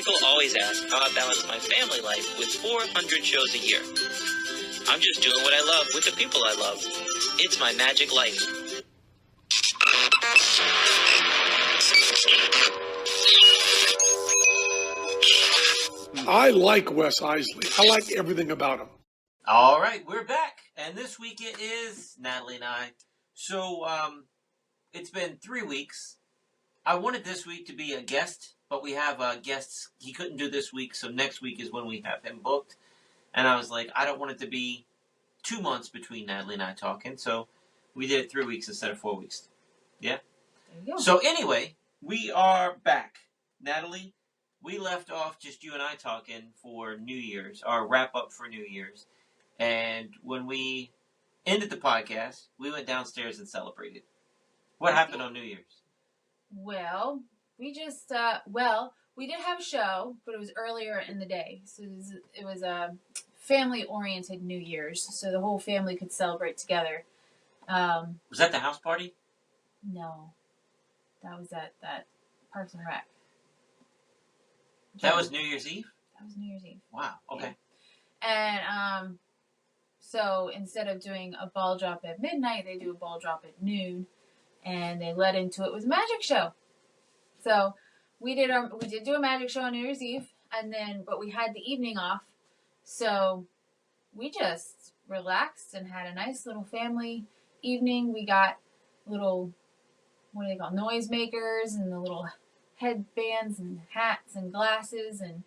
People always ask how I balance my family life with 400 shows a year. I'm just doing what I love with the people I love. It's my magic life. I like Wes Iseli. I like everything about him. All right, we're back. And this week it is Natalie and I. So, it's been 3 weeks. I wanted this week to be a guest, but we have guests he couldn't do this week, so next week is when we have him booked. And I was like, I don't want it to be 2 months between Natalie and I talking, so we did it 3 weeks instead of 4 weeks. Yeah? There you go. So anyway, we are back. Natalie, we left off just you and I talking for New Year's, our wrap-up for New Year's. And when we ended the podcast, we went downstairs and celebrated. What happened on New Year's? Well, we just, we did have a show, but it was earlier in the day. So it was a family-oriented New Year's, so the whole family could celebrate together. Was that the house party? No. That was at that Parks and Rec. That was New Year's Eve? That was New Year's Eve. Wow, okay. Yeah. And, so instead of doing a ball drop at midnight, they do a ball drop at noon. And they led into it was a magic show. So we did do a magic show on New Year's Eve, but we had the evening off. So we just relaxed and had a nice little family evening. We got little, what do they call, noisemakers and the little headbands and hats and glasses, and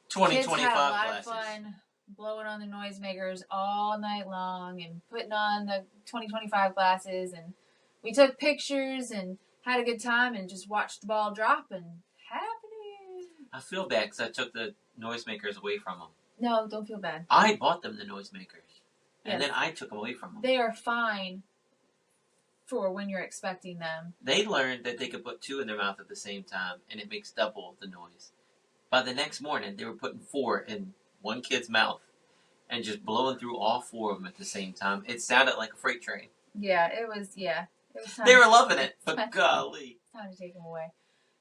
2025 kids had a lot glasses. of fun blowing on the noisemakers all night long and putting on the 2025 glasses, and we took pictures and had a good time and just watched the ball drop and happening. I feel bad because I took the noisemakers away from them. No, don't feel bad. I bought them the noisemakers, and Yes. then I took them away from them. They are fine for when you're expecting them. They learned that they could put 2 in their mouth at the same time, and it makes double the noise. By the next morning, they were putting 4 in one kid's mouth and just blowing through all 4 of them at the same time. It sounded like a freight train. Yeah, it was time. They were loving it, but golly. Time to take them away.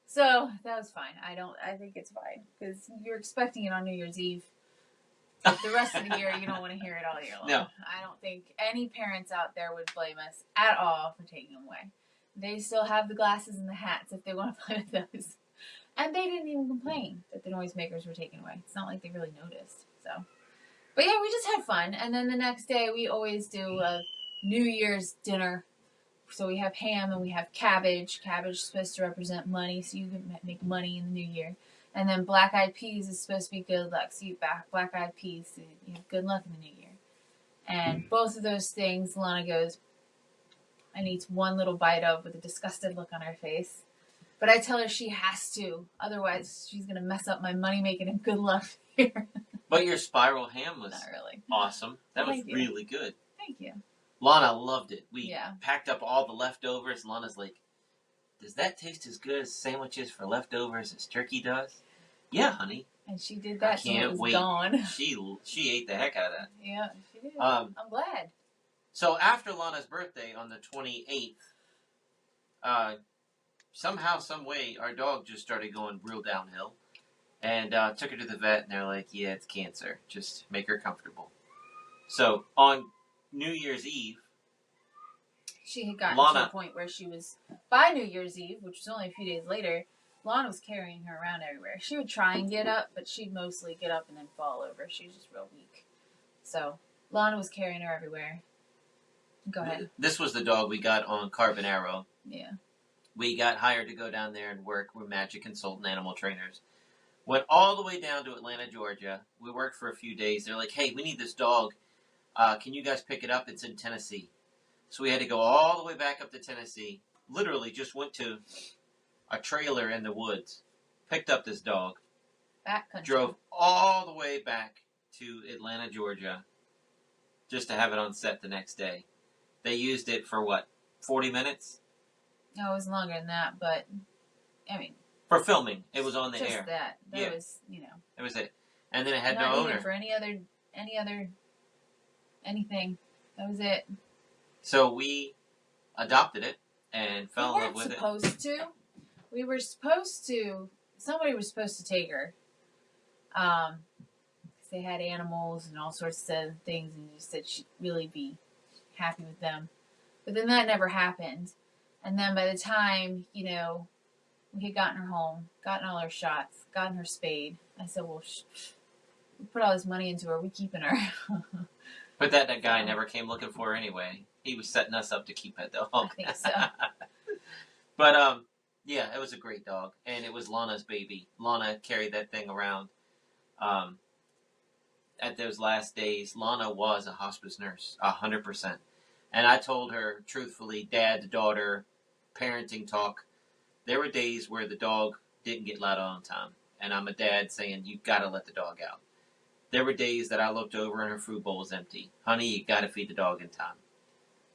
So that was fine. I think it's fine because you're expecting it on New Year's Eve. The rest of the year, you don't want to hear it all year long. No. I don't think any parents out there would blame us at all for taking them away. They still have the glasses and the hats if they want to play with those. And they didn't even complain that the noisemakers were taken away. It's not like they really noticed. So, but yeah, we just had fun. And then the next day, we always do a New Year's dinner. So we have ham and we have cabbage. Cabbage is supposed to represent money, so you can make money in the new year. And then black-eyed peas is supposed to be good luck. So you eat black-eyed peas, so you have good luck in the new year. And both of those things, Lana goes and eats one little bite of with a disgusted look on her face. But I tell her she has to. Otherwise, she's going to mess up my money-making and good luck here. But your spiral ham was Not really. awesome. That was Thank you. really good. Thank you. Lana loved it. We Yeah. packed up all the leftovers. Lana's like, does that taste as good as sandwiches for leftovers as turkey does? Yeah, honey. And she did that so it Can't was wait. gone. She ate the heck out of that. Yeah, she did. Um, I'm glad. So after Lana's birthday on the 28th, somehow, some way, our dog just started going real downhill. And took her to the vet, and they're like, yeah, it's cancer. Just make her comfortable. So on New Year's Eve, She had gotten Lana- to a point where she was, by New Year's Eve, which was only a few days later, Lana was carrying her around everywhere. She would try and get up, but she'd mostly get up and then fall over. She was just real weak. So Lana was carrying her everywhere. Go ahead. This was the dog we got on Carbon Arrow. Yeah. We got hired to go down there and work. We're magic consultant animal trainers. Went all the way down to Atlanta, Georgia. We worked for a few days. They're like, hey, we need this dog. Can you guys pick it up? It's in Tennessee. So we had to go all the way back up to Tennessee. Literally just went to a trailer in the woods. Picked up this dog. Backcountry. Drove all the way back to Atlanta, Georgia. Just to have it on set the next day. They used it for what? 40 minutes? No, it was longer than that, but, I mean. For filming. It was on the just air. that. That Yeah. was, That was it. And then it had not no needed owner. for anything. That was it. So we adopted it and fell in love with it. We were supposed to somebody was supposed to take her. 'Cause they had animals and all sorts of things, and just said she'd really be happy with them. But then that never happened. And then by the time, we had gotten her home, gotten all her shots, gotten her spayed, I said, well, we put all this money into her, we keeping her. But that guy never came looking for her anyway. He was setting us up to keep that dog. I think so. But, yeah, it was a great dog. And it was Lana's baby. Lana carried that thing around. At those last days, Lana was a hospice nurse, 100%. And I told her, truthfully, dad to daughter, parenting talk, there were days where the dog didn't get let out on time. And I'm a dad saying, you got to let the dog out. There were days that I looked over and her food bowl was empty. Honey, you got to feed the dog in time.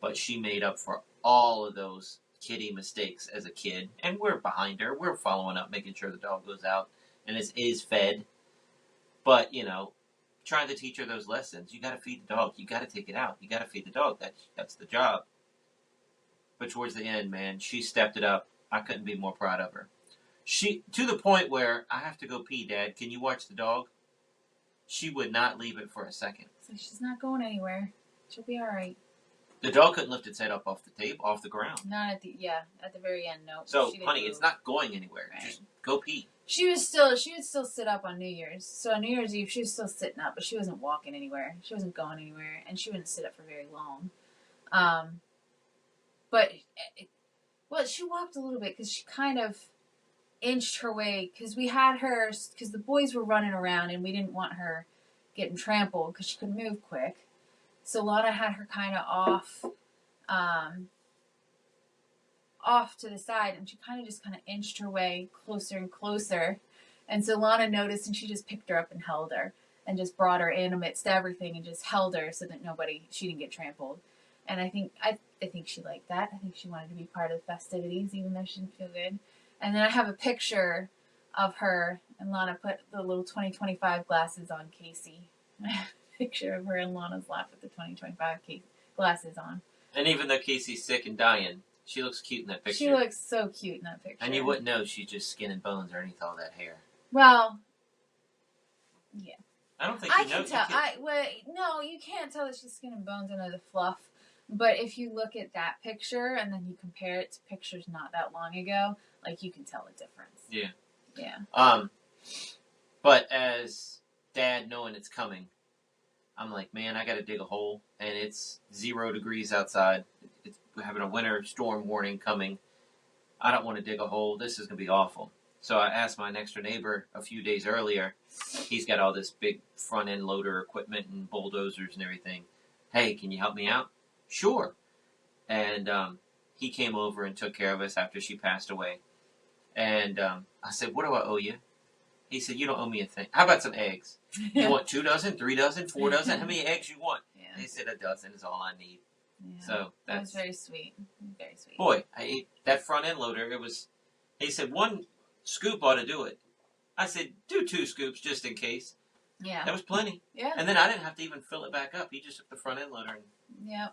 But she made up for all of those kitty mistakes as a kid. And we're behind her. We're following up, making sure the dog goes out and is fed. But, trying to teach her those lessons. You got to feed the dog. You got to take it out. You got to feed the dog. That's the job. But towards the end, man, she stepped it up. I couldn't be more proud of her. She, to the point where, I have to go pee, Dad. Can you watch the dog? She would not leave it for a second. So she's not going anywhere. She'll be all right. The dog couldn't lift its head up off the table, off the ground. Not at the very end, no. So, honey, it's not going anywhere. Right. Just go pee. She would still sit up on New Year's. So on New Year's Eve, she was still sitting up, but she wasn't walking anywhere. She wasn't going anywhere, and she wouldn't sit up for very long. But she walked a little bit because she kind of inched her way, because we had her, because the boys were running around, and we didn't want her getting trampled because she couldn't move quick. So Lana had her kind of off to the side, and she kind of inched her way closer and closer. And so Lana noticed, and she just picked her up and held her, and just brought her animates to everything, and just held her so that she didn't get trampled. And I think she liked that. I think she wanted to be part of the festivities, even though she didn't feel good. And then I have a picture of her, and Lana put the little 2025 glasses on Casey. I have a picture of her in Lana's lap with the 2025 glasses on. And even though Casey's sick and dying, she looks cute in that picture. She looks so cute in that picture. And you wouldn't know she's just skin and bones underneath all that hair. Well, yeah. I don't think I you know. can tell. No, you can't tell that she's skin and bones under the fluff. But if you look at that picture and then you compare it to pictures not that long ago, you can tell a difference. Yeah. Yeah. But as Dad knowing it's coming, I'm like, man, I got to dig a hole, and it's 0 degrees outside. We're having a winter storm warning coming. I don't want to dig a hole. This is going to be awful. So I asked my next door neighbor a few days earlier. He's got all this big front-end loader equipment and bulldozers and everything. Hey, can you help me out? Sure. And he came over and took care of us after she passed away. And I said, what do I owe you? He said, you don't owe me a thing. How about some eggs? You want 2 dozen, 3 dozen, 4 dozen? How many eggs you want? Yeah. He said, a dozen is all I need. Yeah. So that was very sweet. Very sweet. Boy, I ate that front end loader. He said, 1 scoop ought to do it. I said, do 2 scoops just in case. Yeah. That was plenty. Yeah. And then I didn't have to even fill it back up. He just took the front end loader. Yep.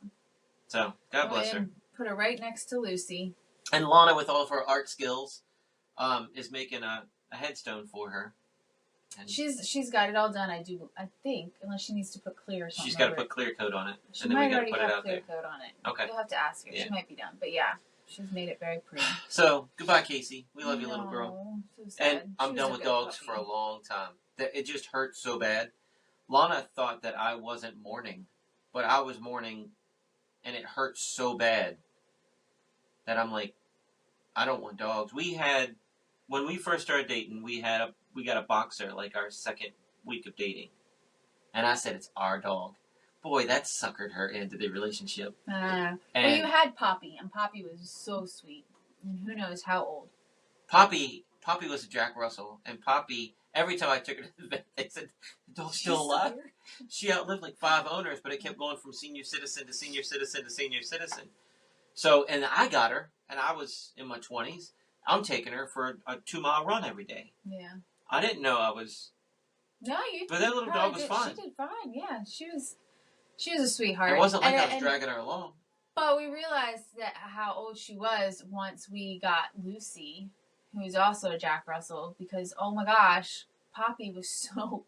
So, God bless her. Put her right next to Lucy. And Lana, with all of her art skills, is making a headstone for her. And she's got it all done, I think, unless she needs to put clear or something. She's got to put clear coat on it. She and then might we got to already put it have out clear there. coat on it. Okay. You'll have to ask her. Yeah. She might be done. But yeah, she's made it very pretty. So, goodbye, Casey. We love you, little girl. So sad. And I'm She done was with a good dogs for puppy. a long time. It just hurt so bad. Lana thought that I wasn't mourning, but I was mourning, and it hurt so bad that I'm like, I don't want dogs. When we first started dating, we got a boxer like our second week of dating, and I said it's our dog. Boy, that suckered her into the relationship. Well, you had Poppy, and Poppy was so sweet, and who knows how old. Poppy was a Jack Russell, and Poppy, every time I took her to the vet, they said, the dog's still alive. She outlived like 5 owners, but it kept going from senior citizen to senior citizen to senior citizen. So, and I got her, and I was in my 20s. I'm taking her for a 2-mile run every day. Yeah. I didn't know I was... No, you But that little dog was fine. She did fine, yeah. She was a sweetheart. It wasn't like I was dragging her along. But we realized that how old she was once we got Lucy. who is also a Jack Russell, because oh my gosh, Poppy was so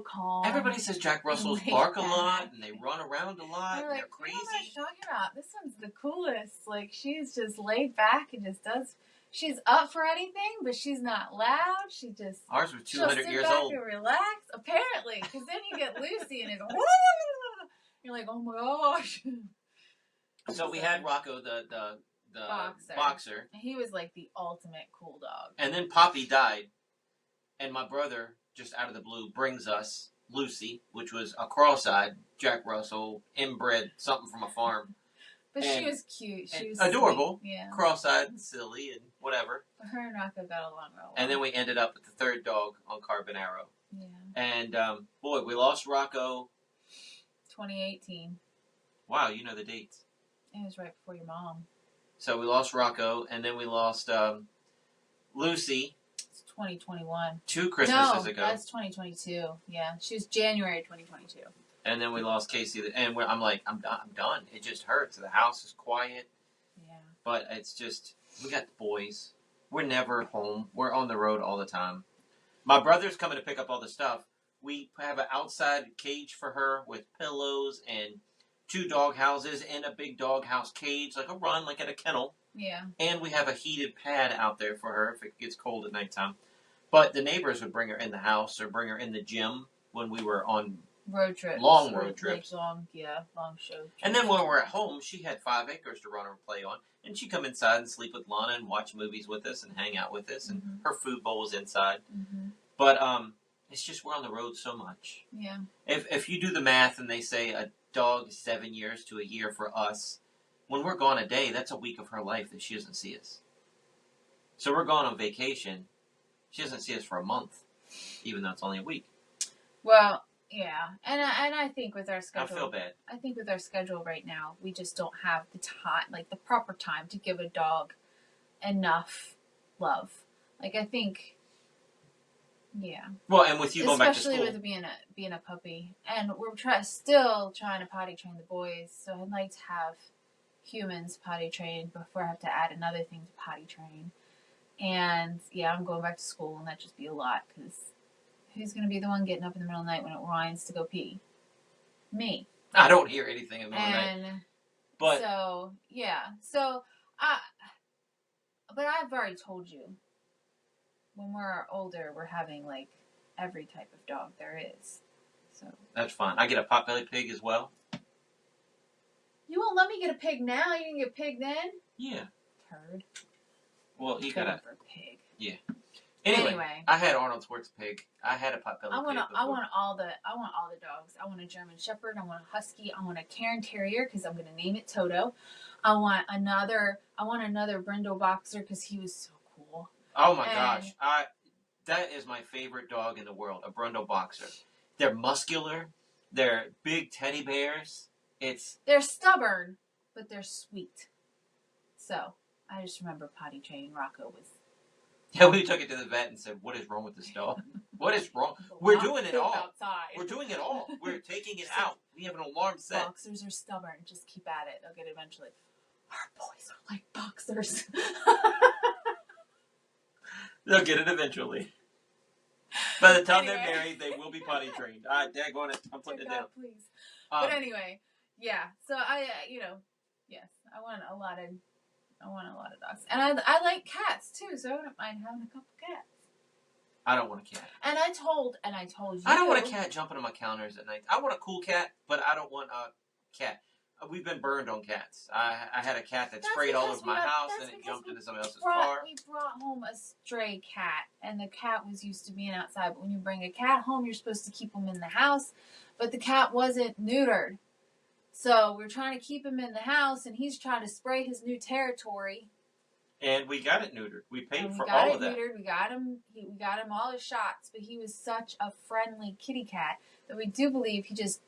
calm. Everybody says Jack Russells laid bark a back. lot and they run around a lot They're and like, they're crazy. what am I talking about? This one's the coolest. Like, she's just laid back and just does. She's up for anything, but she's not loud. She just. Ours was She'll 200 sit years back old. and relax. Apparently, because then you get Lucy and it's. You're like, oh my gosh. So we had Rocco, the boxer. He was like the ultimate cool dog. And then Poppy died. And my brother, just out of the blue, brings us Lucy, which was a cross-eyed Jack Russell, inbred, something from a farm. But she was cute. She was adorable. Sweet. Yeah. Cross-eyed and silly and whatever. But her and Rocco got along real well. And then we ended up with the third dog on Carbonaro. Yeah. And, boy, we lost Rocco. 2018. Wow, you know the dates. It was right before your mom. So we lost Rocco, and then we lost Lucy. It's 2021. 2 Christmases ago. No, that's 2022. Yeah, she was January 2022. And then we lost Casey, and I'm like, I'm done. It just hurts. The house is quiet. Yeah. But it's just, we got the boys. We're never home. We're on the road all the time. My brother's coming to pick up all the stuff. We have an outside cage for her with pillows and 2 dog houses and a big dog house cage, like a run, like at a kennel. Yeah. And we have a heated pad out there for her if it gets cold at nighttime. But the neighbors would bring her in the house or bring her in the gym when we were on road trips. Long road trips. Like long show trips. And then when we're at home, she had 5 acres to run and play on. And she'd come inside and sleep with Lana and watch movies with us and hang out with us. And her food bowl was inside. Mm-hmm. But it's just we're on the road so much. Yeah. If you do the math and they say a dog is 7 years to a year for us, when we're gone a day, that's a week of her life that she doesn't see us. So we're gone on vacation. She doesn't see us for a month, even though it's only a week. Well, yeah, and I think with our schedule, I feel bad. I think with our schedule right now, we just don't have the time, like the proper time, to give a dog enough love. Like I think, yeah. Well, and with you going back to school, especially with being a puppy, and we're still trying to potty train the boys. So I'd like to have humans potty trained before I have to add another thing to potty train. And yeah, I'm going back to school, and that just be a lot because who's going to be the one getting up in the middle of the night when it whines to go pee? Me. I don't hear anything in the middle of the night. But so yeah, but I've already told you. When we're older, we're having like every type of dog there is. So that's fine. I get a potbelly pig as well. You won't let me get a pig now. You didn't get a pig then. Yeah. Turd. Well, you gotta. For a pig. Yeah. Anyway, I had Arnold Schwartz pig. I had a potbelly pig. I want all the dogs. I want a German Shepherd. I want a Husky. I want a Cairn Terrier because I'm gonna name it Toto. I want another Brindle Boxer because he was so cool. Oh my gosh! That is my favorite dog in the world. A Brundle Boxer. They're muscular. They're big teddy bears. They're stubborn, but they're sweet. So I just remember potty training Rocco was. Yeah, we took it to the vet and said, "What is wrong with this dog? What is wrong? We're doing it all. Outside. We're doing it all. We're taking it out. We have an alarm set. Boxers are stubborn. Just keep at it. They'll get it eventually. Our boys are like boxers." They'll get it eventually. By the time they're married, they will be potty trained. Daggone it. I'm putting it down. Please. But anyway, yeah. So yes, I want a lot of dogs. And I like cats too, so I wouldn't mind having a couple cats. I don't want a cat. And I told you. I don't want a cat jumping on my counters at night. I want a cool cat, but I don't want a cat. We've been burned on cats. I had a cat that sprayed all over my house and it jumped into somebody else's car. We brought home a stray cat, and the cat was used to being outside. But when you bring a cat home, you're supposed to keep him in the house. But the cat wasn't neutered. So we're trying to keep him in the house, and he's trying to spray his new territory. And we got it neutered. We paid for all of that. We got him all his shots, but he was such a friendly kitty cat that we do believe he just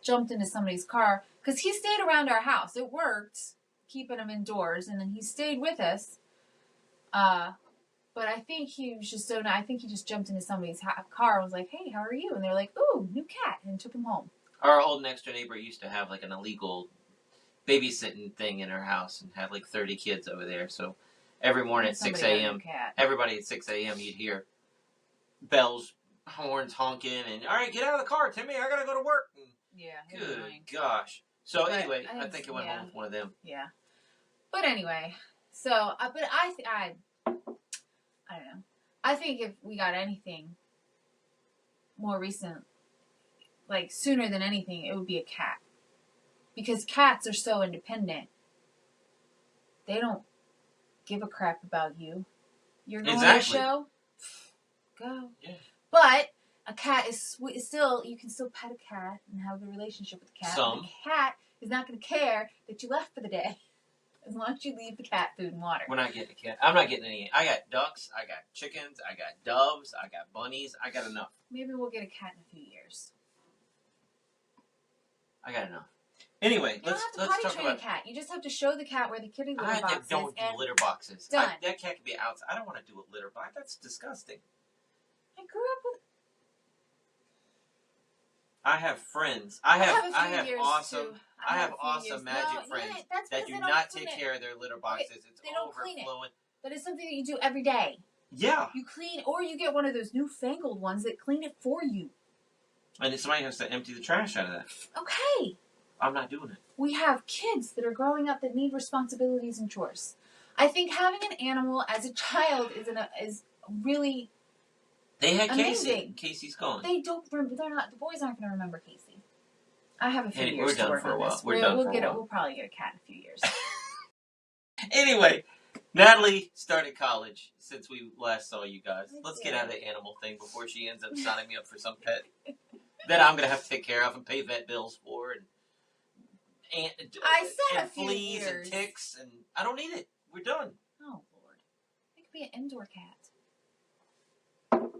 jumped into somebody's car because he stayed around our house. It worked, keeping him indoors, and then he stayed with us. But I think he was just so nice. I think he just jumped into somebody's car and was like, "Hey, how are you?" And they're like, "Ooh, new cat," and took him home. Our old next door neighbor used to have like an illegal babysitting thing in her house and had like 30 kids over there. So every morning at 6 Somebody got a a.m. new cat. Everybody at 6 a.m. you'd hear bells, horns honking, and all right, get out of the car, Timmy. I gotta go to work. And, Yeah. it was good annoying. gosh. So But anyway, I I think it went yeah. home with one of them. Yeah. But anyway, so but I don't know. I think if we got anything more recent, like sooner than anything, it would be a cat. Because cats are so independent. They don't give a crap about you. You're going Exactly. to a show? Go. Yeah. But a cat is still, you can still pet a cat and have a relationship with the cat. Some. But the cat is not going to care that you left for the day. As long as you leave the cat food and water. We're not getting a cat. I'm not getting any. I got ducks. I got chickens. I got doves. I got bunnies. I got enough. Maybe we'll get a cat in a few years. I got enough. Anyway, You don't have to let's potty talk train about. a cat. You just have to show the cat where the kitty litter box is. Don't do and litter boxes. done. That cat can be outside. I don't want to do a litter box. That's disgusting. I grew up with. I have friends. I have years awesome. too. I have a few awesome years. magic No, friends yeah, that's that because do they don't not clean take it. care of their litter boxes. It's they don't clean it. overflowing. That is something that you do every day. Yeah. You clean, or you get one of those newfangled ones that clean it for you. And somebody has to empty the trash out of that. Okay. I'm not doing it. We have kids that are growing up that need responsibilities and chores. I think having an animal as a child is really They had amazing. Casey. Casey's gone. They don't remember. They're not. The boys aren't going to remember Casey. I have a few Anyway, years we're to done work for a on while. this. We're done we'll for a get while. We'll probably get a cat in a few years. Anyway, Natalie started college since we last saw you guys. I Let's did. get out of the animal thing before she ends up signing me up for some pet that I'm going to have to take care of and pay vet bills for. And I said and a few fleas years. and ticks. And I don't need it. We're done. Oh Lord, it could be an indoor cat.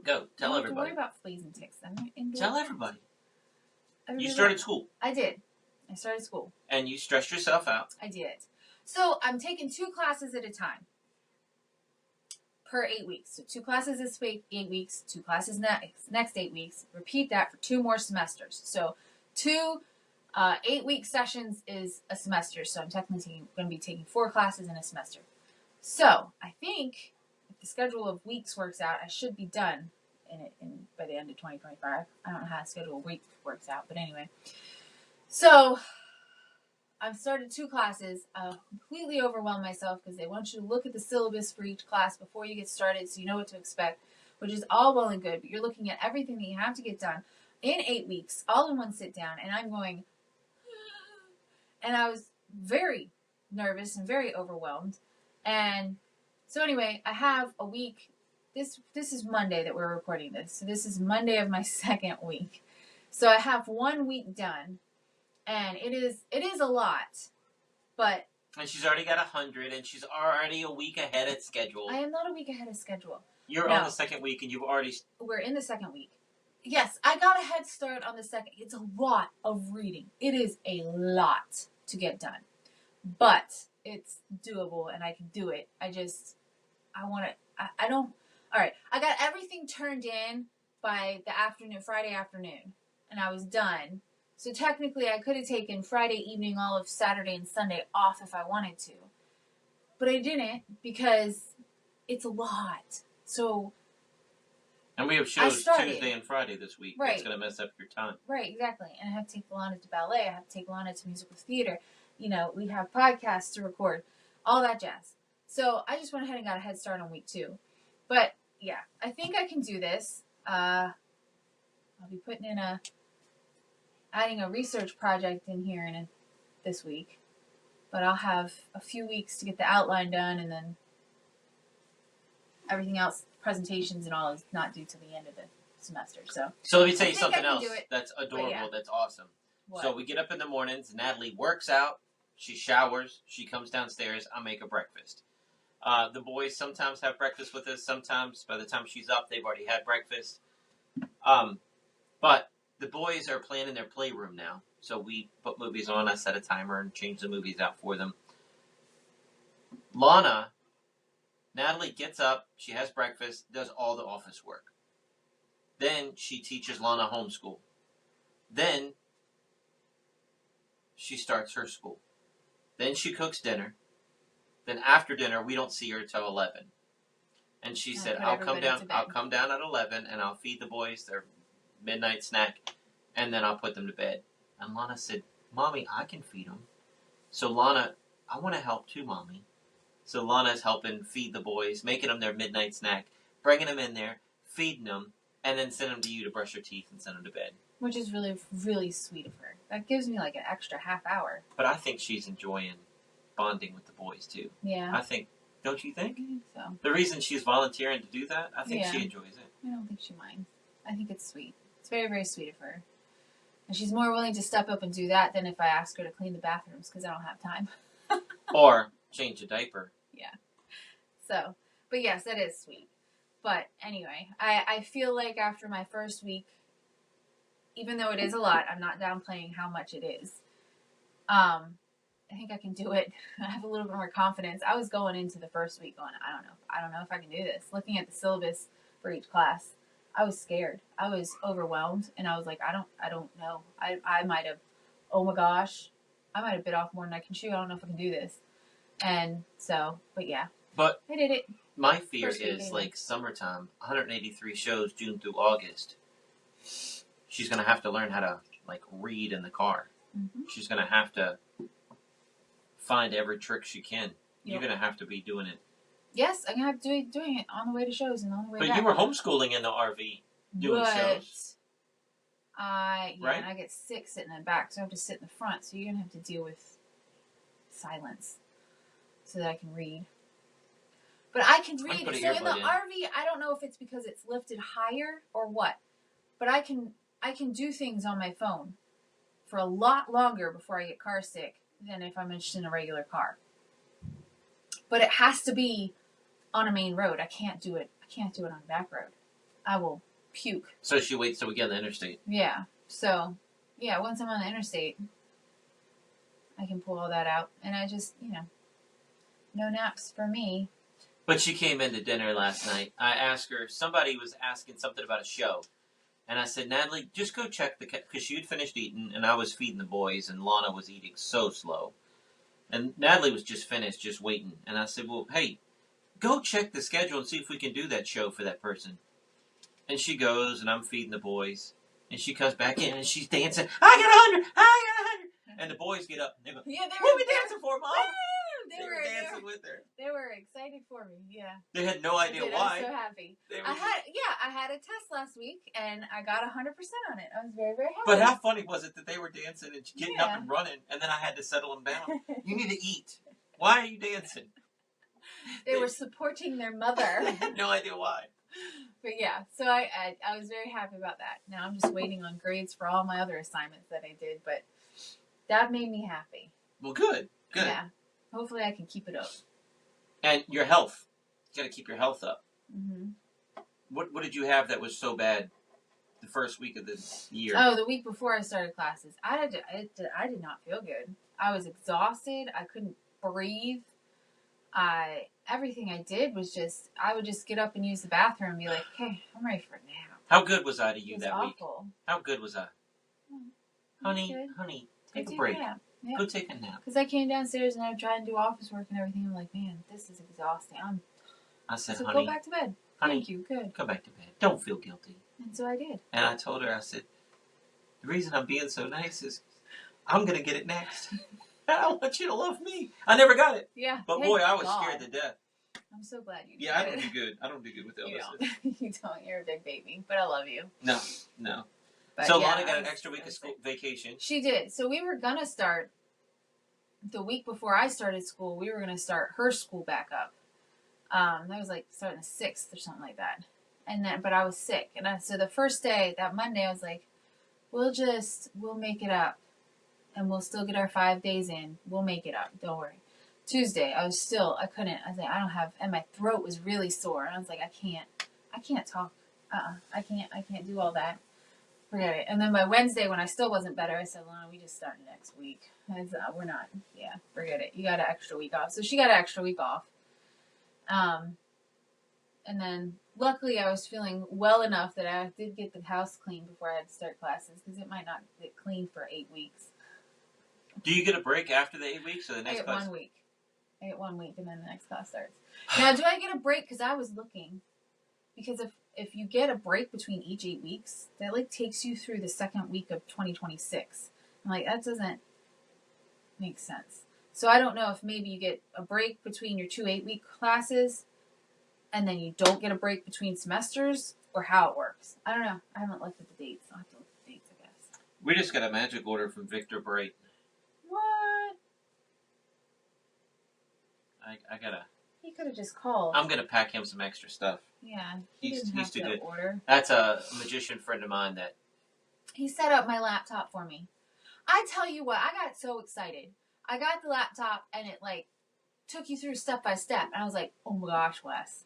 Go. Tell Don't have to everybody. worry about fleas and ticks. Then indoor. Tell everybody. Everybody You started knows. school. I did. I started school. And you stressed yourself out. I did. So I'm taking 2 classes at a time per 8 weeks. So 2 classes this week, 8 weeks. 2 classes next 8 weeks. Repeat that for 2 more semesters. So 2 8-week sessions is a semester. So I'm technically going to be taking 4 classes in a semester. So I think if the schedule of weeks works out, I should be done by the end of 2025. I don't know how the schedule of weeks works out, but anyway. So I've started 2 classes. Completely overwhelmed myself because they want you to look at the syllabus for each class before you get started so you know what to expect, which is all well and good, but you're looking at everything that you have to get done in 8 weeks, all in one sit down, and I'm going, and I was very nervous and very overwhelmed. And so anyway, I have a week. This is Monday that we're recording this. So this is Monday of my 2nd week. So I have 1 week done. And it is a lot, but And she's already got 100, and she's already a week ahead of schedule. I am not a week ahead of schedule. You're No. on the 2nd week, and you've already... We're in the 2nd week. Yes, I got a head start on the 2nd. It's a lot of reading. It is a lot to get done, but it's doable, and I can do it. I want to. I don't. All right, I got everything turned in by the afternoon, Friday afternoon, and I was done. So technically, I could have taken Friday evening, all of Saturday and Sunday off if I wanted to. But I didn't because it's a lot. So, And we have shows started. Tuesday and Friday this week. Right. That's going to mess up your time. right, exactly. And I have to take Lana to ballet. I have to take Lana to musical theater. You know, we have podcasts to record. All that jazz. So, I just went ahead and got a head start on week 2. But, yeah, I think I can do this. I'll be putting in adding a research project in here this week, but I'll have a few weeks to get the outline done, and then everything else, presentations and all, is not due till the end of the semester. So let me tell I you think something I can else do it. that's adorable, yeah. that's awesome. what? So we get up in the mornings, Natalie works out, she showers, she comes downstairs, I make her breakfast. The boys sometimes have breakfast with us, sometimes by the time she's up, they've already had breakfast. But the boys are playing in their playroom now. So we put movies on, I set a timer and change the movies out for them. Natalie gets up, she has breakfast, does all the office work. Then she teaches Lana homeschool. Then she starts her school. Then she cooks dinner. Then after dinner, we don't see her till 11. And she said, I'll come down at 11 and I'll feed the boys their midnight snack and then I'll put them to bed. And Lana said, Mommy, I can feed them. So Lana, I want to help too, Mommy. So Lana's helping feed the boys, making them their midnight snack, bringing them in there, feeding them, and then send them to you to brush your teeth and send them to bed. Which is really, really sweet of her. That gives me like an extra half hour. But I think she's enjoying bonding with the boys too. Yeah. I think, don't you think? I think so. The reason she's volunteering to do that, I think Yeah. she enjoys it. I don't think she minds. I think it's sweet. It's very, very sweet of her. And she's more willing to step up and do that than if I ask her to clean the bathrooms because I don't have time. Or change a diaper. Yeah. So, but yes, that is sweet. But anyway, I feel like after my first week, even though it is a lot, I'm not downplaying how much it is. I think I can do it. I have a little bit more confidence. I was going into the first week going, I don't know if I can do this. Looking at the syllabus for each class, I was scared. I was overwhelmed, and I was like, I don't know. I might have, oh my gosh, I might have bit off more than I can chew. I don't know if I can do this. And so, but yeah. But I did it. my fear First week is anyway. like summertime, 183 shows June through August. She's going to have to learn how to like read in the car. Mm-hmm. She's going to have to find every trick she can. Yep. You're going to have to be doing it. Yes, I'm gonna have to be doing it on the way to shows and on the way But back. you were homeschooling in the RV doing shows. Yeah, Right? and I get sick sitting in the back, so I have to sit in the front. So you're gonna have to deal with silence so that I can read. But I can read. put So an in the earbud in. RV, I don't know if it's because it's lifted higher or what, but I can do things on my phone for a lot longer before I get car sick than if I'm just in a regular car. But it has to be on a main road. I can't do it on a back road. I will puke. So she waits till we get on the interstate. Yeah. So, yeah, once I'm on the interstate, I can pull all that out. And I just, no naps for me. But she came into dinner last night. I asked her, somebody was asking something about a show. And I said, Natalie, just go check because she had finished eating and I was feeding the boys and Lana was eating so slow. And Natalie was just finished, just waiting. And I said, well, hey, go check the schedule and see if we can do that show for that person. And she goes, and I'm feeding the boys. And she comes back in, and she's dancing. I got 100! I got 100! And the boys get up, and they go, Yeah, what are we dancing for, Mom? They were dancing with her. They were excited for me, yeah. They had no idea I why. was so happy. They were I had a test last week, and I got 100% on it. I was very, very happy. But how funny was it that they were dancing and getting Yeah. up and running, and then I had to settle them down. You need to eat. Why are you dancing? They were supporting their mother. They had no idea why. But yeah, so I was very happy about that. Now I'm just waiting on grades for all my other assignments that I did, but that made me happy. Well, good. Good. Yeah. Hopefully I can keep it up. And your health. You got to keep your health up. Mm-hmm. What did you have that was so bad the first week of the year? Oh, the week before I started classes, I did not feel good. I was exhausted. I couldn't breathe. Everything I did was I would just get up and use the bathroom and be like, okay, I'm ready for a nap. How good was I to It you was that week? awful. How good was I? Honey, take a break. Yeah. Go take a nap. Because I came downstairs and I tried to do office work and everything. I'm like, man, this is exhausting. I said, So honey, go back to bed. honey, Thank you. Good. go back to bed. Don't feel guilty. And so I did. And I told her, I said, the reason I'm being so nice is I'm going to get it next. I want you to love me. I never got it. Yeah. But thank boy, I was God. scared to death. I'm so glad you did. Yeah, I don't do good. I don't do good with You illnesses. don't. You don't. You're a big baby. But I love you. No. But So yeah, Lana got I an was- extra week I of was school sick. vacation. She did. So we were going to start, the week before I started school, we were going to start her school back up. That was like starting the 6th or something like that. And then, but I was sick. And so the first day, that Monday, I was like, we'll make it up. And we'll still get our 5 days in. We'll make it up. Don't worry. Tuesday, I couldn't. I was like, and my throat was really sore. And I was like, I can't talk. I can't do all that. Forget it. And then by Wednesday, when I still wasn't better, I said, Lana, we just start next week. We're not, forget it. You got an extra week off. So she got an extra week off. And then luckily I was feeling well enough that I did get the house clean before I had to start classes because it might not get clean for 8 weeks. Do you get a break after the 8 weeks or the I next get class? 1 week. I get 1 week and then the next class starts. Now, do I get a break? Because I was looking. Because if you get a break between each 8 weeks, that like takes you through the second week of 2026. I'm like, that doesn't make sense. So I don't know if maybe you get a break between your 2 8-week classes and then you don't get a break between semesters, or how it works. I don't know. I haven't looked at the dates. I'll have to look at the dates, I guess. We just got a magic order from Victor Bright. What? I gotta. He could have just called. I'm gonna pack him some extra stuff. Yeah, He's didn't have too to good. order. That's a magician friend of mine that. He set up my laptop for me. I tell you what, I got so excited. I got the laptop and it like took you through step by step. And I was like, oh my gosh, Wes,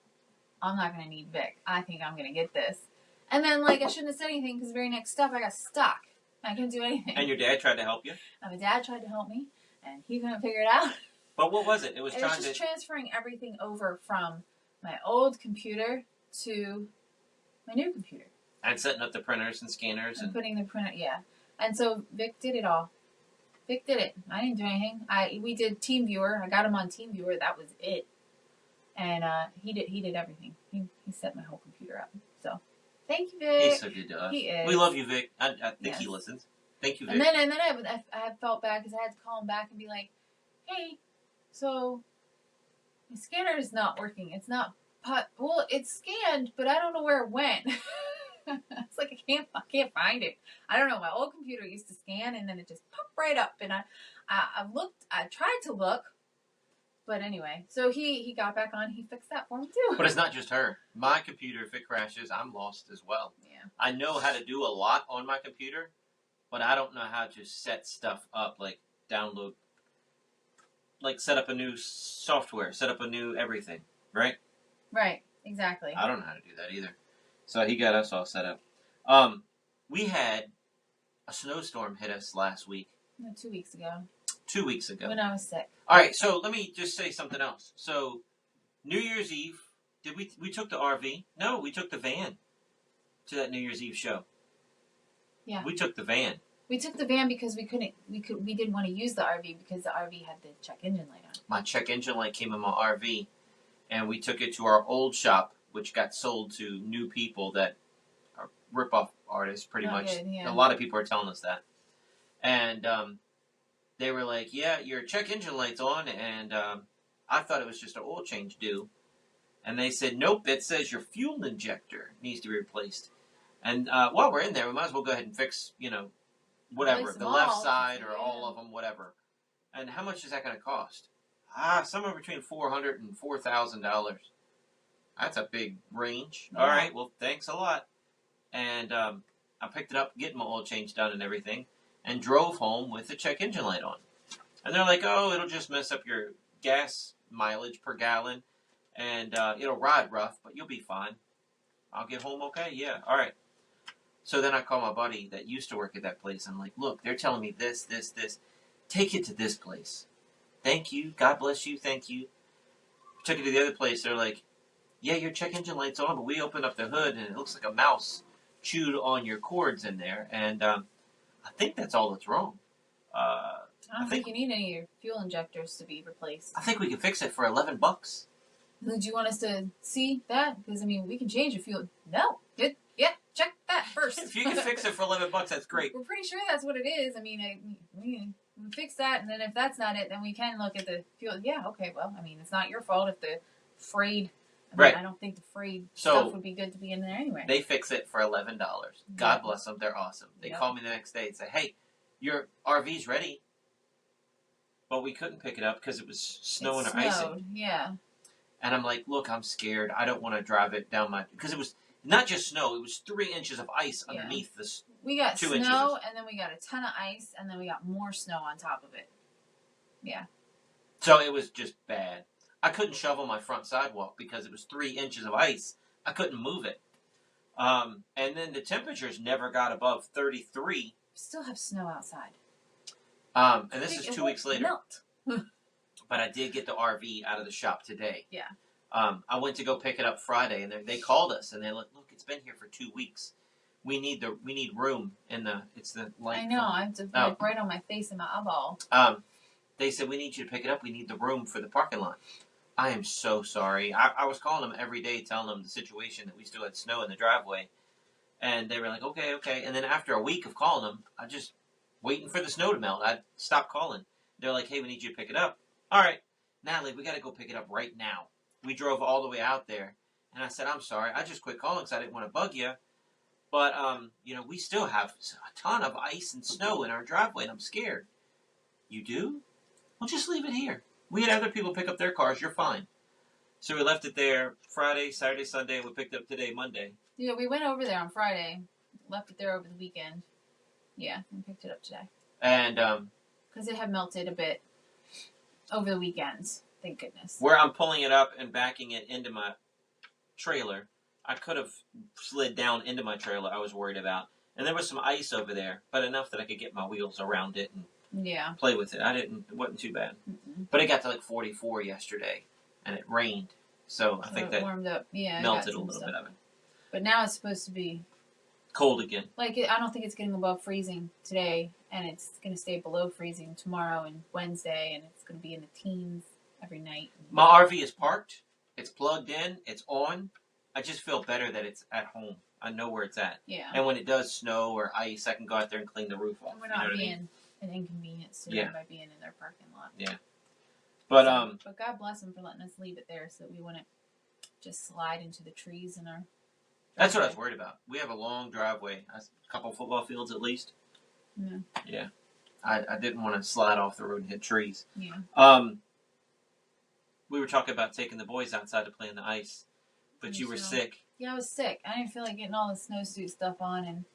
I'm not going to need Vic. I think I'm going to get this. And then like I shouldn't have said anything because the very next step I got stuck. I couldn't do anything. And your dad tried to help you? And my dad tried to help me and he couldn't figure it out. But what was it? It was It trying was just to. transferring everything over from my old computer to my new computer. And setting up the printers and scanners And and. putting the printer, yeah. And so Vic did it all. Vic did it. I didn't do anything. We did TeamViewer. I got him on TeamViewer. That was it. And he did everything. He set my whole computer up. So thank you, Vic. He's so good to us. He is. We love you, Vic. I think he Yes. listens. Thank you, Vic. And then I felt bad because I had to call him back and be like, hey, so my scanner is not working. It's not well, it's scanned, but I don't know where it went. It's like I can't find it. I don't know. My old computer used to scan and then it just popped right up. And I tried to look, but anyway. So he got back on. He fixed that for me too. But it's not just her. My computer, if it crashes, I'm lost as well. Yeah. I know how to do a lot on my computer, but I don't know how to set stuff up, like download, like set up a new software, set up a new everything, right? Right. Exactly. I don't know how to do that either. So he got us all set up. We had a snowstorm hit us last week. No, 2 weeks ago 2 weeks ago. when I was sick. All right, so let me just say something else. So New Year's Eve, did we took the RV? No, we took the van to that New Year's Eve show. Yeah. We took the van. We took the van because we didn't want to use the RV because the RV had the check engine light on. My check engine light came in my RV, and we took it to our old shop, which got sold to new people that are rip-off artists, pretty Not much. good, yeah. A lot of people are telling us that. And they were like, yeah, your check engine light's on, and I thought it was just an oil change due. And they said, nope, it says your fuel injector needs to be replaced. And while we're in there, we might as well go ahead and fix, whatever, Replace the them left all, side or yeah. all of them, whatever. And how much is that going to cost? Somewhere between $400 and $4,000. That's a big range. Yeah. All right, well, thanks a lot. And I picked it up, getting my oil change done and everything, and drove home with the check engine light on. And they're like, oh, it'll just mess up your gas mileage per gallon, and it'll ride rough, but you'll be fine. I'll get home okay? Yeah, all right. So then I call my buddy that used to work at that place. I'm like, look, they're telling me this. Take it to this place. Thank you. God bless you. Thank you. Took it to the other place. They're like, yeah, your check engine light's on, but we opened up the hood, and it looks like a mouse chewed on your cords in there. And I think that's all that's wrong. I don't think you need any of your fuel injectors to be replaced. I think we can fix it for $11. Do you want us to see that? Because, we can change your fuel. No. Yeah, check that first. If you can fix it for $11, that's great. We're pretty sure that's what it is. We fix that, and then if that's not it, then we can look at the fuel. Yeah, okay, well, it's not your fault if the frayed... Right. I don't think the frayed So, stuff would be good to be in there anyway. They fix it for $11. God bless them. They're awesome. They Yep. call me the next day and say, hey, your RV's ready. But we couldn't pick it up because it was snowing or icing. Yeah. And I'm like, look, I'm scared. I don't want to drive it down my... Because it was not just snow. It was 3 inches of ice Yeah. underneath this. We got 2 snow, inches. and then we got a ton of ice, and then we got more snow on top of it. Yeah. So it was just bad. I couldn't shovel my front sidewalk because it was 3 inches of ice. I couldn't move it. And then the temperatures never got above 33. We still have snow outside. And this is 2 weeks later. Melt. But I did get the RV out of the shop today. Yeah. I went to go pick it up Friday, and they called us, and they're like, look, it's been here for 2 weeks. We need room in the, it's the light. I know. I have to right on my face and my eyeball. they said, we need you to pick it up. We need the room for the parking lot. I am so sorry. I was calling them every day, telling them the situation that we still had snow in the driveway. And they were like, okay. And then after a week of calling them, I just waiting for the snow to melt. I stopped calling. They're like, hey, we need you to pick it up. All right, Natalie, we got to go pick it up right now. We drove all the way out there. And I said, I'm sorry. I just quit calling because I didn't want to bug you. But, we still have a ton of ice and snow in our driveway, and I'm scared. You do? Well, just leave it here. We had other people pick up their cars. You're fine. So we left it there Friday, Saturday, Sunday. We picked it up today, Monday. Yeah, we went over there on Friday. Left it there over the weekend. Yeah, and picked it up today. And because it had melted a bit over the weekends. Thank goodness. Where I'm pulling it up and backing it into my trailer, I could have slid down into my trailer. I was worried about. And there was some ice over there, but enough that I could get my wheels around it and play with it. It wasn't too bad. Mm-mm. But it got to like 44 yesterday, and it rained. So I think that warmed up. Yeah, melted a little bit of it. But now it's supposed to be cold again. Like, I don't think it's getting above freezing today, and it's going to stay below freezing tomorrow and Wednesday, and it's going to be in the teens every night. My RV is parked. It's plugged in. It's on. I just feel better that it's at home. I know where it's at. Yeah. And when it does snow or ice, I can go out there and clean the roof off. And we're not being an inconvenience to them by being in their parking lot. Yeah. But but God bless them for letting us leave it there so that we wouldn't just slide into the trees in our. That's what I was worried about. We have a long driveway, a couple football fields at least. Yeah. Yeah. I didn't want to slide off the road and hit trees. Yeah. We were talking about taking the boys outside to play in the ice, but you were sick. Yeah, I was sick. I didn't feel like getting all the snowsuit stuff on, and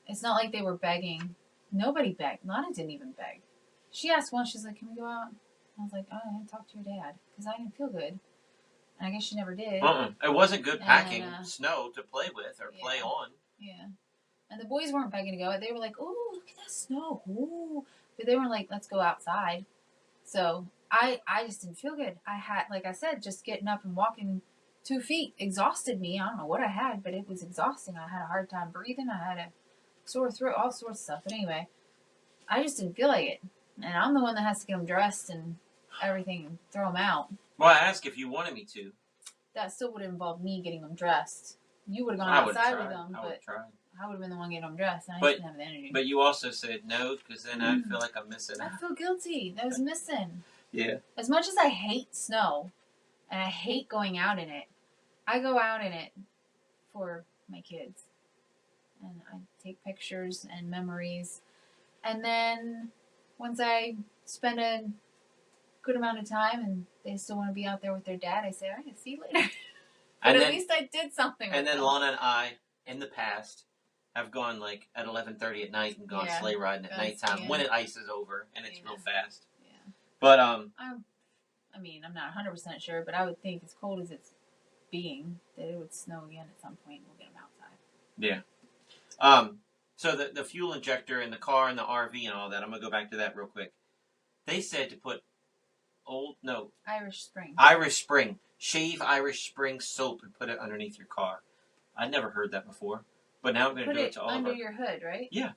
it's not like they were begging. Nobody begged. Lana didn't even beg. She asked once, she's like, can we go out? I was like, oh, I didn't talk to your dad, because I didn't feel good. And I guess she never did. It wasn't good packing snow to play with or play on. Yeah. And the boys weren't begging to go. They were like, oh, look at that snow. Ooh. But they weren't like, let's go outside. So I just didn't feel good. I had, like I said, just getting up and walking 2 feet exhausted me. I don't know what I had, but it was exhausting. I had a hard time breathing. I had a sore throat, all sorts of stuff. But anyway, I just didn't feel like it. And I'm the one that has to get them dressed and everything and throw them out. Well, I asked if you wanted me to. That still would have involved me getting them dressed. You would have gone outside with them, but I would have been the one getting them dressed, and I didn't have the energy. But you also said no, because then I feel like I'm missing out. I feel guilty. That was missing. Yeah. As much as I hate snow, and I hate going out in it, I go out in it for my kids. And I take pictures and memories. And then once I spend a good amount of time and they still want to be out there with their dad, I say, all right, see you later. But at least I did something. And then Lana and I, in the past, have gone like at 11:30 at night and gone sleigh riding at nighttime when it ices over and it's real fast. Yeah. But I'm not 100% sure, but I would think as cold as it's being, that it would snow again at some point. We'll get them outside. Yeah. So the fuel injector in the car and the RV and all that, I'm gonna go back to that real quick. They said to put Irish Spring. Shave Irish Spring soap and put it underneath your car. I never heard that before, but now I'm going to do it to all of them. Under your hood, right? Yeah,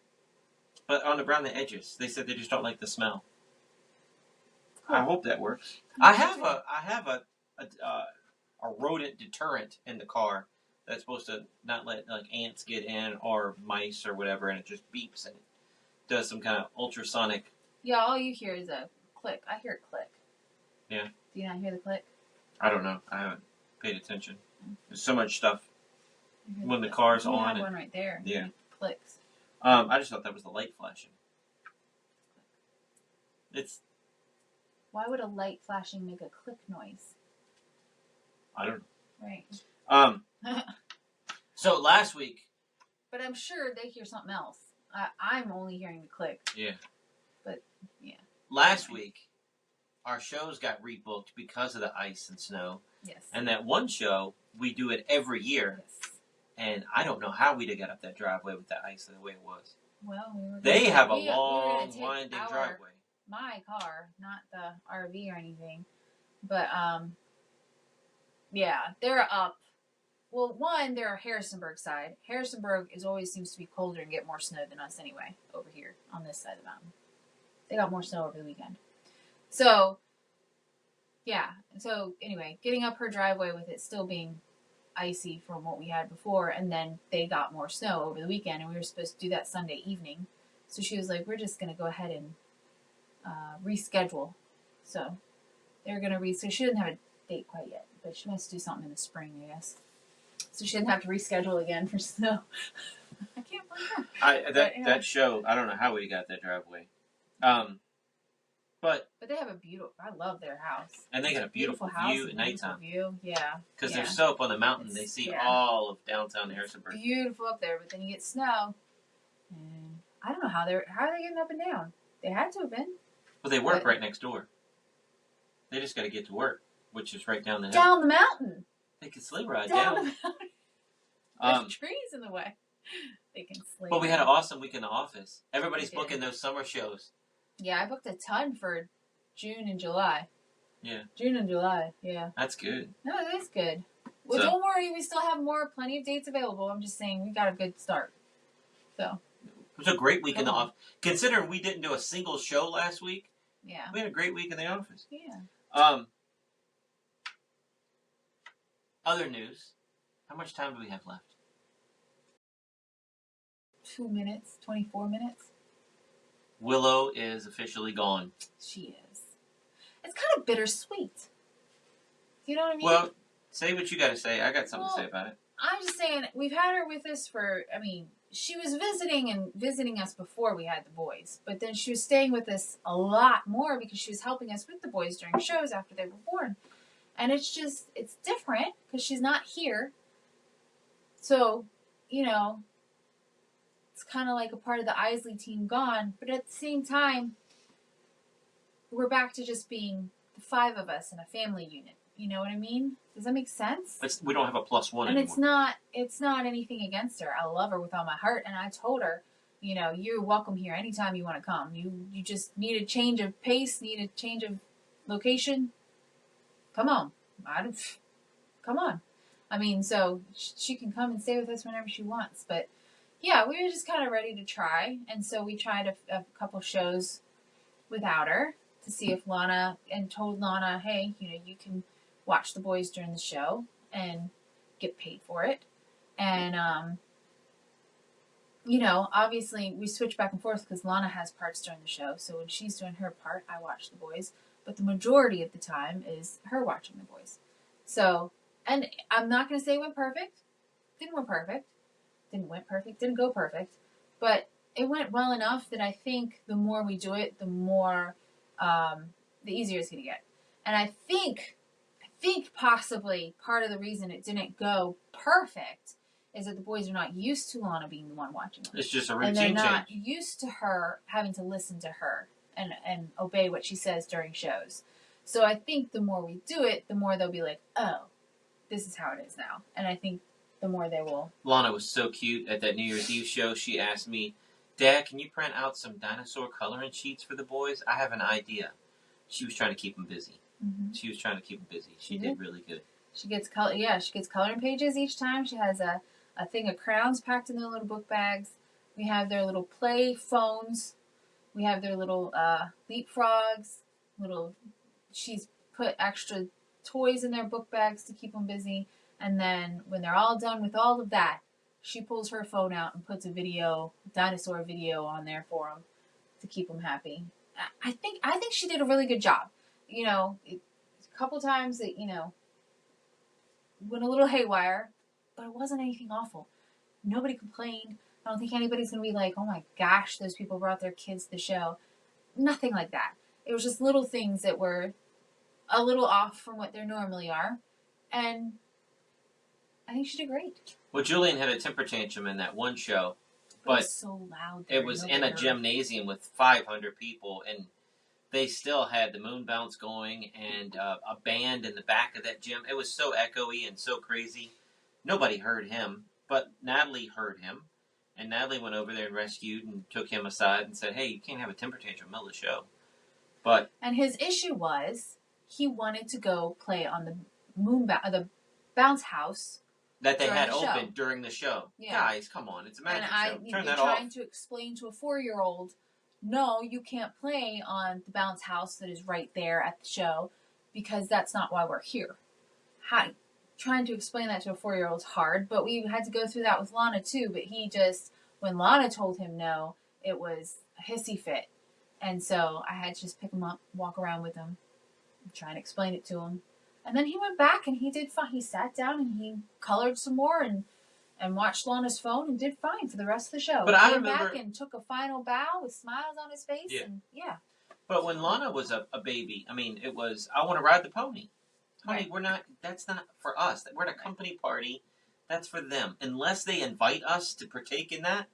but around the edges. They said they just don't like the smell. Cool. I hope that works. I have a rodent deterrent in the car that's supposed to not let like ants get in or mice or whatever, and it just beeps and it does some kind of ultrasonic. Yeah, all you hear is a click. I hear a click. Yeah. Do you not hear the click? I don't know. I haven't paid attention. There's so much stuff when the car's on. You have one right there. Yeah. It clicks. I just thought that was the light flashing. Why would a light flashing make a click noise? I don't know. Right. So last week. But I'm sure they hear something else. I'm only hearing the click. Yeah. But, yeah. Last week, our shows got rebooked because of the ice and snow. Yes. And that one show, we do it every year. Yes. And I don't know how we'd have got up that driveway with that ice the way it was. Well, they have a long, winding driveway. My car, not the RV or anything. But, yeah, they're up. Well, one, they're Harrisonburg side. Harrisonburg always seems to be colder and get more snow than us anyway, over here on this side of the mountain. They got more snow over the weekend. So, yeah. So, anyway, getting up her driveway with it still being icy from what we had before, and then they got more snow over the weekend, and we were supposed to do that Sunday evening. So she was like, we're just going to go ahead and reschedule. So they're going to so she doesn't have a date quite yet, but she wants to do something in the spring, I guess. So she didn't have to reschedule again for snow. I can't believe that. That show, I don't know how we got that driveway. But they have a beautiful, I love their house. And they got a beautiful view at nighttime. View. Yeah. Because they're so up on the mountain, they see all of downtown Harrisonburg. Beautiful up there, but then you get snow. And I don't know how are they getting up and down? They had to have been. Well, they work right next door. They just got to get to work, which is right down the hill. Down the mountain. They can sleigh ride down. The mountain. There's trees in the way. They can sleigh. But we had an awesome week in the office. Everybody's booking those summer shows. Yeah, I booked a ton for June and July. Yeah. June and July, yeah. That's good. No, it is good. Well, don't worry, we still have plenty of dates available. I'm just saying we got a good start. So. It was a great week in the office. Considering we didn't do a single show last week. Yeah. We had a great week in the office. Yeah. Other news. How much time do we have left? 2 minutes, 24 minutes. Willow is officially gone. She is. It's kind of bittersweet. You know what I mean? Well, say what you got to say. I got something to say about it. I'm just saying, we've had her with us she was visiting us before we had the boys. But then she was staying with us a lot more because she was helping us with the boys during shows after they were born. And it's different because she's not here. So, it's kind of like a part of the Iseli team gone. But at the same time, we're back to just being the 5 of us in a family unit. You know what I mean? Does that make sense? We don't have a +1 and anymore. It's not anything against her. I love her with all my heart. And I told her, you're welcome here anytime you want to come. You just need a change of pace, need a change of location. Come on. Come on. So she can come and stay with us whenever she wants. But yeah, we were just kind of ready to try. And so we tried a couple shows without her to see if Lana, and told Lana, hey, you can watch the boys during the show and get paid for it. And, obviously we switch back and forth because Lana has parts during the show. So when she's doing her part, I watch the boys. But the majority of the time is her watching the boys. So, and I'm not going to say it went perfect. Didn't go perfect. But it went well enough that I think the more we do it, the more, the easier it's going to get. And I think possibly part of the reason it didn't go perfect is that the boys are not used to Lana being the one watching them. It's just a routine change. And they're not change. used to her having to listen to her and obey what she says during shows. So I think the more we do it, the more they'll be like, oh, this is how it is now. And I think the more they will. Lana was so cute at that New Year's Eve show. She asked me, Dad, can you print out some dinosaur coloring sheets for the boys? I have an idea. She was trying to keep them busy. Mm-hmm. She did really good. She gets coloring pages each time. She has a thing of crowns packed in their little book bags. We have their little play phones. We have their little leapfrogs. She's put extra toys in their book bags to keep them busy. And then when they're all done with all of that, she pulls her phone out and puts a dinosaur video on there for them to keep them happy. I think she did a really good job. A couple times that, went a little haywire, but it wasn't anything awful. Nobody complained. I don't think anybody's going to be like, oh my gosh, those people brought their kids to the show. Nothing like that. It was just little things that were a little off from what they normally are. And I think she did great. Well, Julian had a temper tantrum in that one show. But it was so loud there. It was in a gymnasium with 500 people, and they still had the moon bounce going and a band in the back of that gym. It was so echoey and so crazy. Nobody heard him, but Natalie heard him. And Natalie went over there and rescued and took him aside and said, hey, you can't have a temper tantrum in the middle of the show. And his issue was he wanted to go play on the the bounce house that they had open during the show. Yeah. Guys, come on. It's a magic show. And Turn that off. trying to explain to a 4-year-old no, you can't play on the bounce house that is right there at the show because that's not why we're here. Trying to explain that to a 4-year-old is hard, but we had to go through that with Lana too. But he just, when Lana told him no, it was a hissy fit. And so I had to just pick him up, walk around with him, and try and explain it to him. And then he went back and he did fine. He sat down and he colored some more and watched Lana's phone and did fine for the rest of the show. But he I came remember back and took a final bow with smiles on his face. Yeah. And yeah. But when Lana was a baby, I mean, it was, I want to ride the pony. Honey, Right. that's not for us. We're at a company party. That's for them. Unless they invite us to partake in that,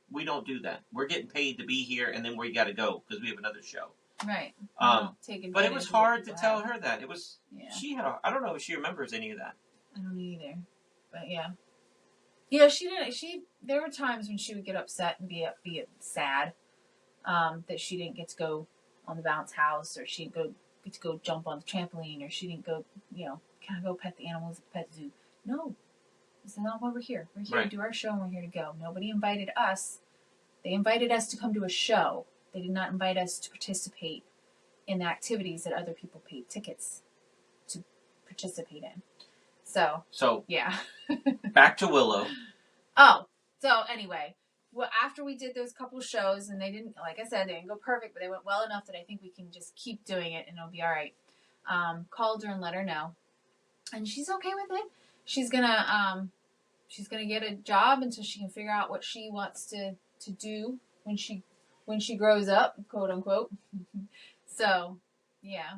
we don't do that. We're getting paid to be here, and then we got to go because we have another show. Right. But it was hard to tell her that. It was, Yeah. she had, I don't know if she remembers any of that. I don't either. But yeah. Yeah, she didn't. There were times when she would get upset and be sad that she didn't get to go on the bounce house, or she didn't get to go jump on the trampoline, or she didn't go, can I go pet the animals at the pet zoo? No. This is not why we're here. We're here Right. to do our show and we're here to go. Nobody invited us. They invited us to come to a show. They did not invite us to participate in the activities that other people paid tickets to participate in. So, yeah. Back to Willow. Oh, so anyway, well, after we did those couple shows, and they didn't, like I said, they didn't go perfect, but they went well enough that I think we can just keep doing it and it'll be all right. Called her and let her know, and she's okay with it. She's gonna get a job until she can figure out what she wants to do when she grows up, quote unquote. So, yeah,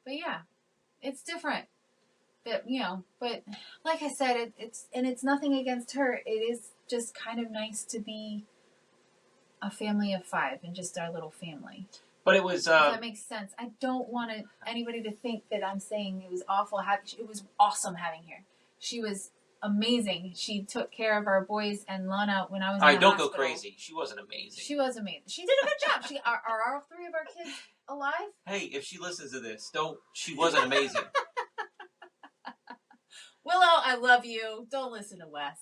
but yeah, it's different. That, but like I said, it's nothing against her. It is just kind of nice to be a family of 5 and just our little family. But it was... If that makes sense. I don't want anybody to think that I'm saying it was awful. It was awesome having her. She was amazing. She took care of our boys and Lana when I was in the don't hospital. go crazy. She wasn't amazing. She was amazing. She did a good job. Are all 3 of our kids alive? Hey, if she listens to this, she wasn't amazing. Willow, I love you. Don't listen to Wes.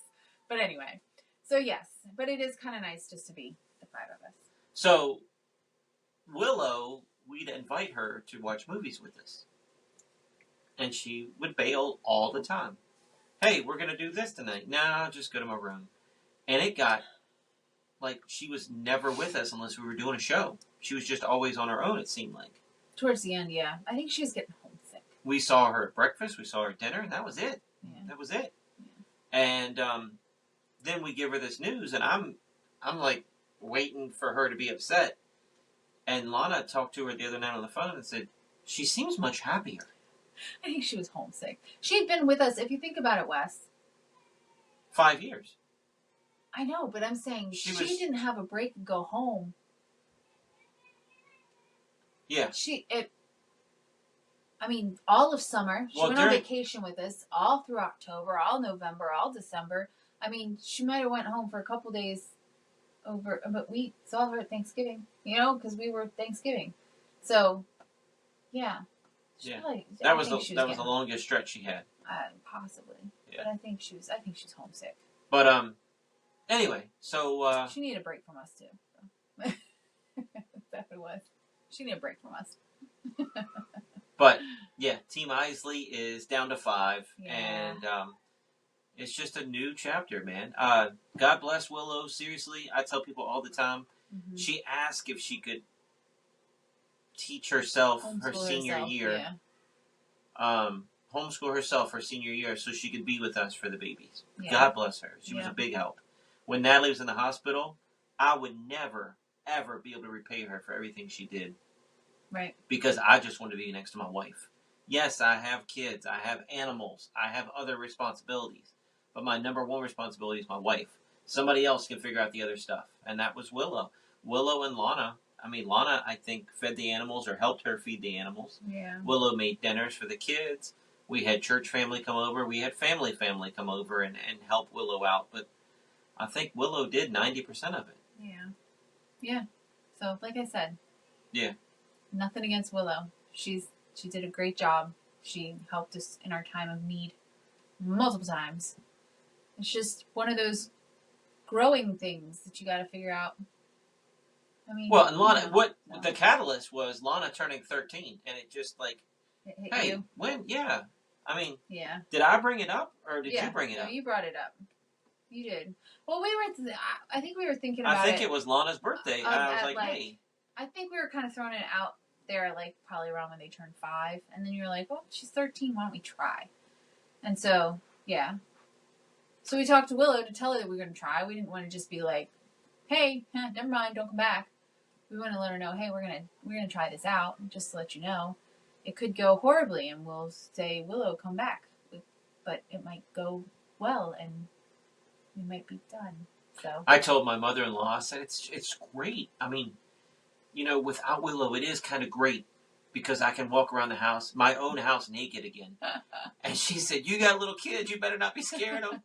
But anyway, so yes, but it is kind of nice just to be the 5 of us. So, Willow, we'd invite her to watch movies with us. And she would bail all the time. Hey, we're going to do this tonight. Nah, just go to my room. And it got, like, she was never with us unless we were doing a show. She was just always on her own, it seemed like. Towards the end, yeah. I think she was getting homesick. We saw her at breakfast, we saw her at dinner, and that was it. Yeah. That was it. Yeah. And then we give her this news, and I'm like waiting for her to be upset. And Lana talked to her the other night on the phone and said, she seems much happier. I think she was homesick. She'd been with us, if you think about it, Wes. 5 years. I know, but I'm saying she was- didn't have a break and go home. Yeah. All of summer. She Well, went on during- vacation with us all through October, all November, all December. I mean, she might have went home for a couple days but we saw her at Thanksgiving, because we were Thanksgiving. So, yeah. Yeah. That was the longest stretch she had. Possibly. Yeah. But I think she's homesick. But anyway, so She needed a break from us too. So. That's what it was. She needed a break from us. but yeah, Team Isley is down to 5, Yeah. and it's just a new chapter, man. God bless Willow. Seriously, I tell people all the time. Mm-hmm. She asked if she could teach herself her Homeschool senior herself, year. Yeah. Homeschool herself her senior year so she could be with us for the babies. Yeah. God bless her. She was Yeah. a big help. When Natalie was in the hospital, I would never, ever be able to repay her for everything she did. Right. Because I just wanted to be next to my wife. Yes, I have kids. I have animals. I have other responsibilities. But my number one responsibility is my wife. Somebody else can figure out the other stuff. And that was Willow. Willow and Lana. Lana, I think, fed the animals or helped her feed the animals. Yeah. Willow made dinners for the kids. We had church family come over. We had family come over and help Willow out. But I think Willow did 90% of it. Yeah. Yeah. So, like I said. Yeah. Nothing against Willow. She did a great job. She helped us in our time of need multiple times. It's just one of those growing things that you got to figure out. I mean, Well, and Lana, no. the catalyst was Lana turning 13, and it just like, It hit hey, you. when? Yeah, I mean, Yeah. did I bring it up or did you bring it No, up? you brought it up. You did. Well, I think we were thinking about it. I think it was Lana's birthday. I was like, hey. I think we were kind of throwing it out there, like probably around when they turned 5, and then you were like, "Well, she's 13. Why don't we try?" And so, yeah. So we talked to Willow to tell her that we were going to try. We didn't want to just be like, "Hey, never mind, don't come back." We want to let her know, "Hey, we're gonna try this out, just to let you know. It could go horribly, and we'll say, Willow, come back, but it might go well, and we might be done." So I told my mother-in-law, I said, it's great. I mean, without Willow, it is kind of great because I can walk around the house, my own house, naked again. And she said, you got little kids, you better not be scared of them.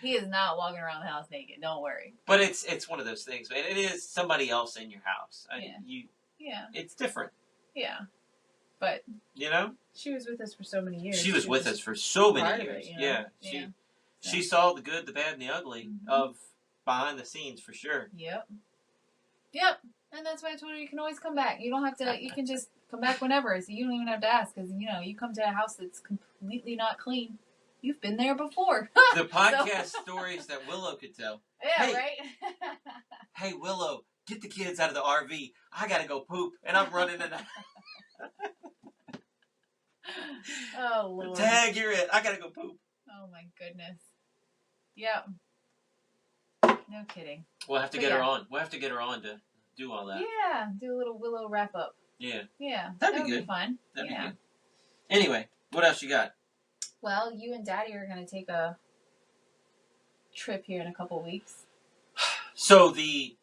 he is not walking around the house naked. Don't worry. But it's one of those things, man. It is somebody else in your house. Yeah. It's different. Yeah. But she was with us for so many years. She was with us for so many part of years. it, Yeah. She saw the good, the bad, and the ugly of behind the scenes for sure. Yep. And that's why I told her you can always come back. You don't have to. You can just come back whenever. So you don't even have to ask because you come to a house that's completely not clean. You've been there before. The podcast stories that Willow could tell. Yeah, hey, right? Hey, Willow, get the kids out of the RV. I got to go poop. And I'm running in the... Oh, Lord. Tag, you're it. I got to go poop. Oh, my goodness. Yep. No kidding. We'll have to get her on. We'll have to get her on to do all that. Yeah. Do a little Willow wrap up. Yeah. Yeah. That'd be Be good. fun. That'd be good. Anyway, what else you got? Well, you and Daddy are going to take a trip here in a couple weeks. So the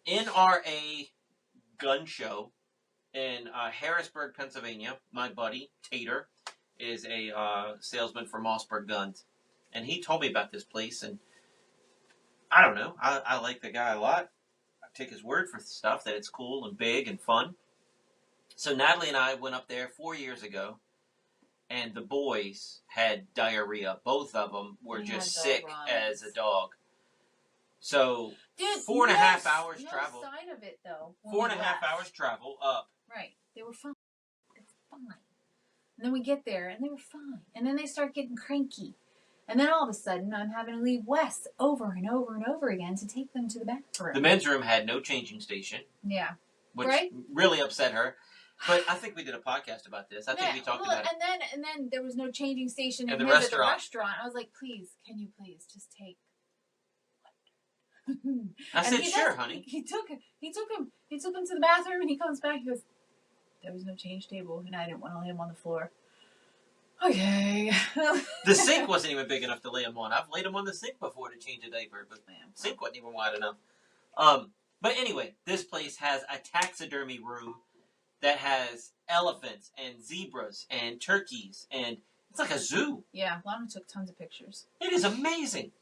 NRA gun show in Harrisburg, Pennsylvania, my buddy, Tater, is a salesman for Mossberg Guns. And he told me about this place, and I don't know. I like the guy a lot. I take his word for stuff, that it's cool and big and fun. So Natalie and I went up there 4 years ago, and the boys had diarrhea. Both of them were just sick as a dog. So, Dude, 4.5 hours travel. No sign of it, though. 4.5 hours travel up. Right. They were fine. It's fine. And then we get there, and they were fine. And then they start getting cranky. And then all of a sudden, I'm having to leave Wes over and over and over again to take them to the bathroom. The men's room had no changing station. Yeah. Which right? really upset her. But I think we did a podcast about this. I think we talked about it. And then there was no changing station at the restaurant. I was like, please, can you please just take... I said, sure, honey. He took him to the bathroom, and he comes back. He goes, there was no change table, and I didn't want to lay him on the floor. Okay. The sink wasn't even big enough to lay him on. I've laid him on the sink before to change a diaper, but the sink wasn't even wide enough. But anyway, this place has a taxidermy room that has elephants and zebras and turkeys, and it's like a zoo. Yeah, Lana took tons of pictures. It is amazing.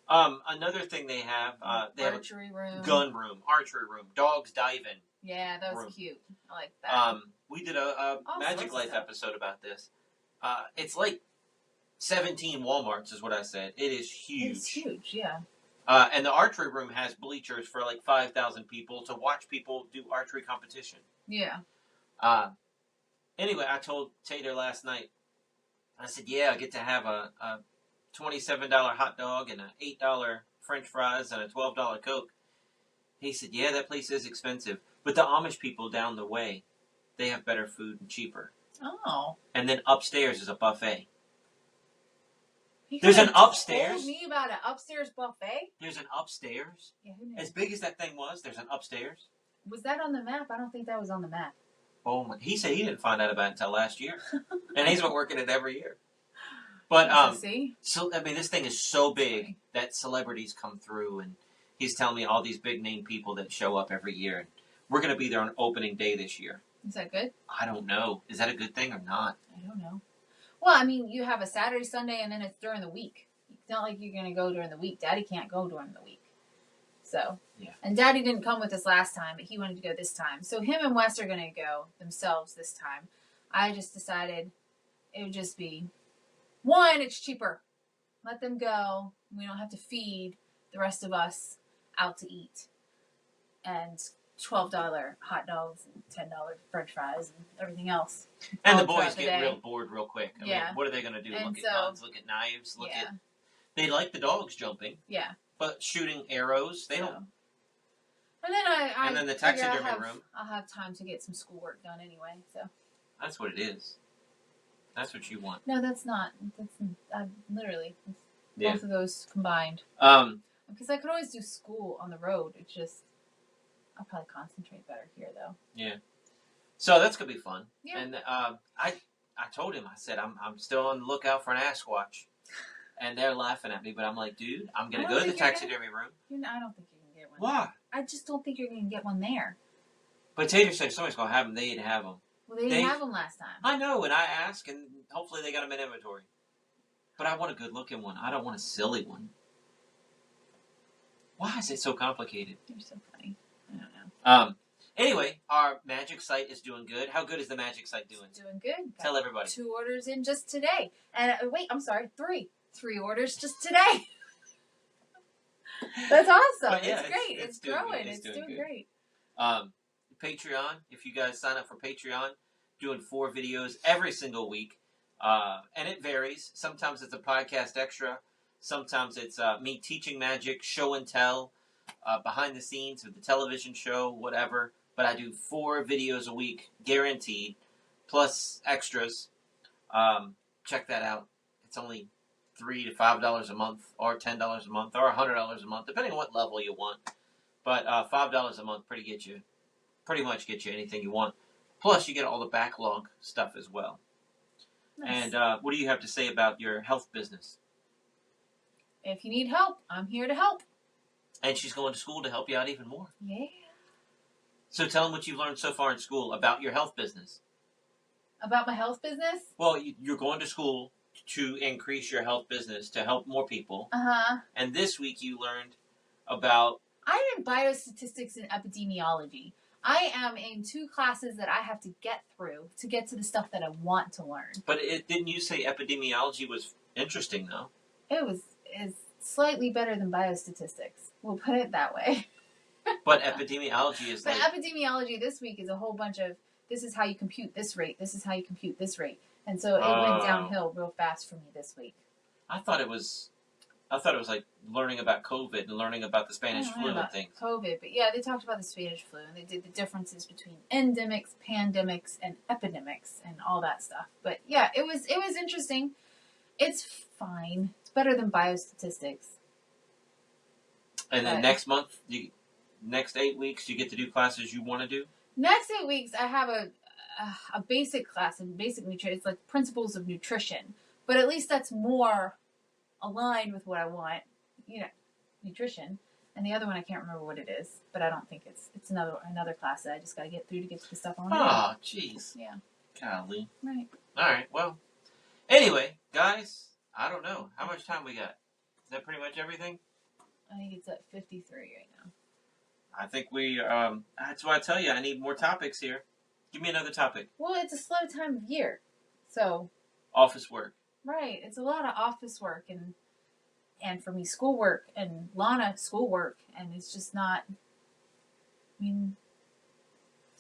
Another thing they have archery room, gun room, archery room, dogs diving. Yeah, that was cute. I like that. We did a Magiclife episode about this. It's like 17 Walmarts is what I said. It is huge. It's huge, yeah. And the archery room has bleachers for like 5,000 people to watch people do archery competition. Yeah. Anyway, I told Tater last night, I said, yeah, I get to have a $27 hot dog and a $8 French fries and a $12 Coke. He said, yeah, that place is expensive. But the Amish people down the way, they have better food and cheaper. Oh. And then upstairs is a buffet. There's an upstairs. Told me about an upstairs buffet? There's an upstairs. Yeah, who knows? As big as that thing was, there's an upstairs. Was that on the map? I don't think that was on the map. Oh my! He said he didn't find out about it until last year, and he's been working it every year. But see? So I mean, this thing is so big that celebrities come through, and he's telling me all these big name people that show up every year. And we're going to be there on opening day this year. Is that good? I don't know. Is that a good thing or not? I don't know. Well, I mean, you have a Saturday, Sunday, and then it's during the week. It's not like you're going to go during the week. Daddy can't go during the week. So, yeah. And Daddy didn't come with us last time, but he wanted to go this time. So him and Wes are going to go themselves this time. I just decided it would just be, one, it's cheaper. Let them go. We don't have to feed the rest of us out to eat and $12 hot dogs and $10 French fries and everything else. And all the boys throughout the get day. real bored real quick. I mean, Yeah. what are they going to do? And Look at so- guns, look at knives, look Yeah. at... They like the dogs jumping, Yeah. but shooting arrows, they don't... And then I And then the figure taxidermy room. I'll have time to get some schoolwork done anyway. So That's what it is. That's what you want. no, that's not. That's literally Yeah. both of those combined. Um, Because I could always do school on the road. It's just I'll probably concentrate better here though. yeah. So that's going to be fun. Yeah. And I told him, I said, I'm still on the lookout for an Asquatch. And they're laughing at me, but I'm like, dude, I'm going to I go don't to the think you're taxidermy room. I don't think you can get one. Why? I just don't think you're going to get one there. But Tater said somebody's going to have them. They didn't have them. Well, they didn't have them last time. I know, and I asked, and hopefully they got them in inventory. But I want a good-looking one. I don't want a silly one. Why is it so complicated? You're so funny. I don't know. Anyway, our magic site is doing good. How good is the magic site doing? It's doing good. Tell everybody. 2 orders in just today. And wait, I'm sorry, 3. 3 orders just today. That's awesome. But yeah, it's great. It's doing growing. good. It's doing good. great. Patreon, if you guys sign up for Patreon, doing 4 videos every single week. And it varies. Sometimes it's a podcast extra. Sometimes it's me teaching magic, show and tell, behind the scenes of the television show, whatever. But I do 4 videos a week, guaranteed, plus extras. Check that out. It's only $3 to $5 a month, or $10 a month, or $100 a month, depending on what level you want. But $5 a month pretty much get you anything you want. Plus, you get all the backlog stuff as well. Nice. And what do you have to say about your health business? If you need help, I'm here to help. And she's going to school to help you out even more. Yeah. So tell them what you've learned so far in school about your health business. About my health business? Well, you're going to school to increase your health business to help more people. Uh-huh. And this week you learned about... I'm in biostatistics and epidemiology. I am in 2 classes that I have to get through to get to the stuff that I want to learn. But didn't you say epidemiology was interesting, though? It's slightly better than biostatistics. We'll put it that way. But epidemiology is But like... epidemiology this week is a whole bunch of, this is how you compute this rate, this is how you compute this rate. And so it went downhill real fast for me this week. I thought it was like learning about COVID and learning about the Spanish flu and things. COVID, but yeah, they talked about the Spanish flu and they did the differences between endemics, pandemics, and epidemics and all that stuff. But yeah, it was interesting. It's fine. It's better than biostatistics. And then next month, next 8 weeks, you get to do classes you want to do? Next 8 weeks, I have a basic class in basic nutrition. It's like principles of nutrition, but at least that's more aligned with what I want. You know, nutrition. And the other one, I can't remember what it is, but I don't think it's another class that I just got to get through to get to the stuff I want to do. Oh, jeez. Yeah. Golly. Right. All right. Well, anyway, guys, I don't know. How much time we got? Is that pretty much everything? I think it's at 53 right now. I think we, that's why I tell you, I need more topics here. Give me another topic. Well, it's a slow time of year. So, Office work. right. It's a lot of office work and for me, schoolwork and Lana, schoolwork. And it's just not, I mean,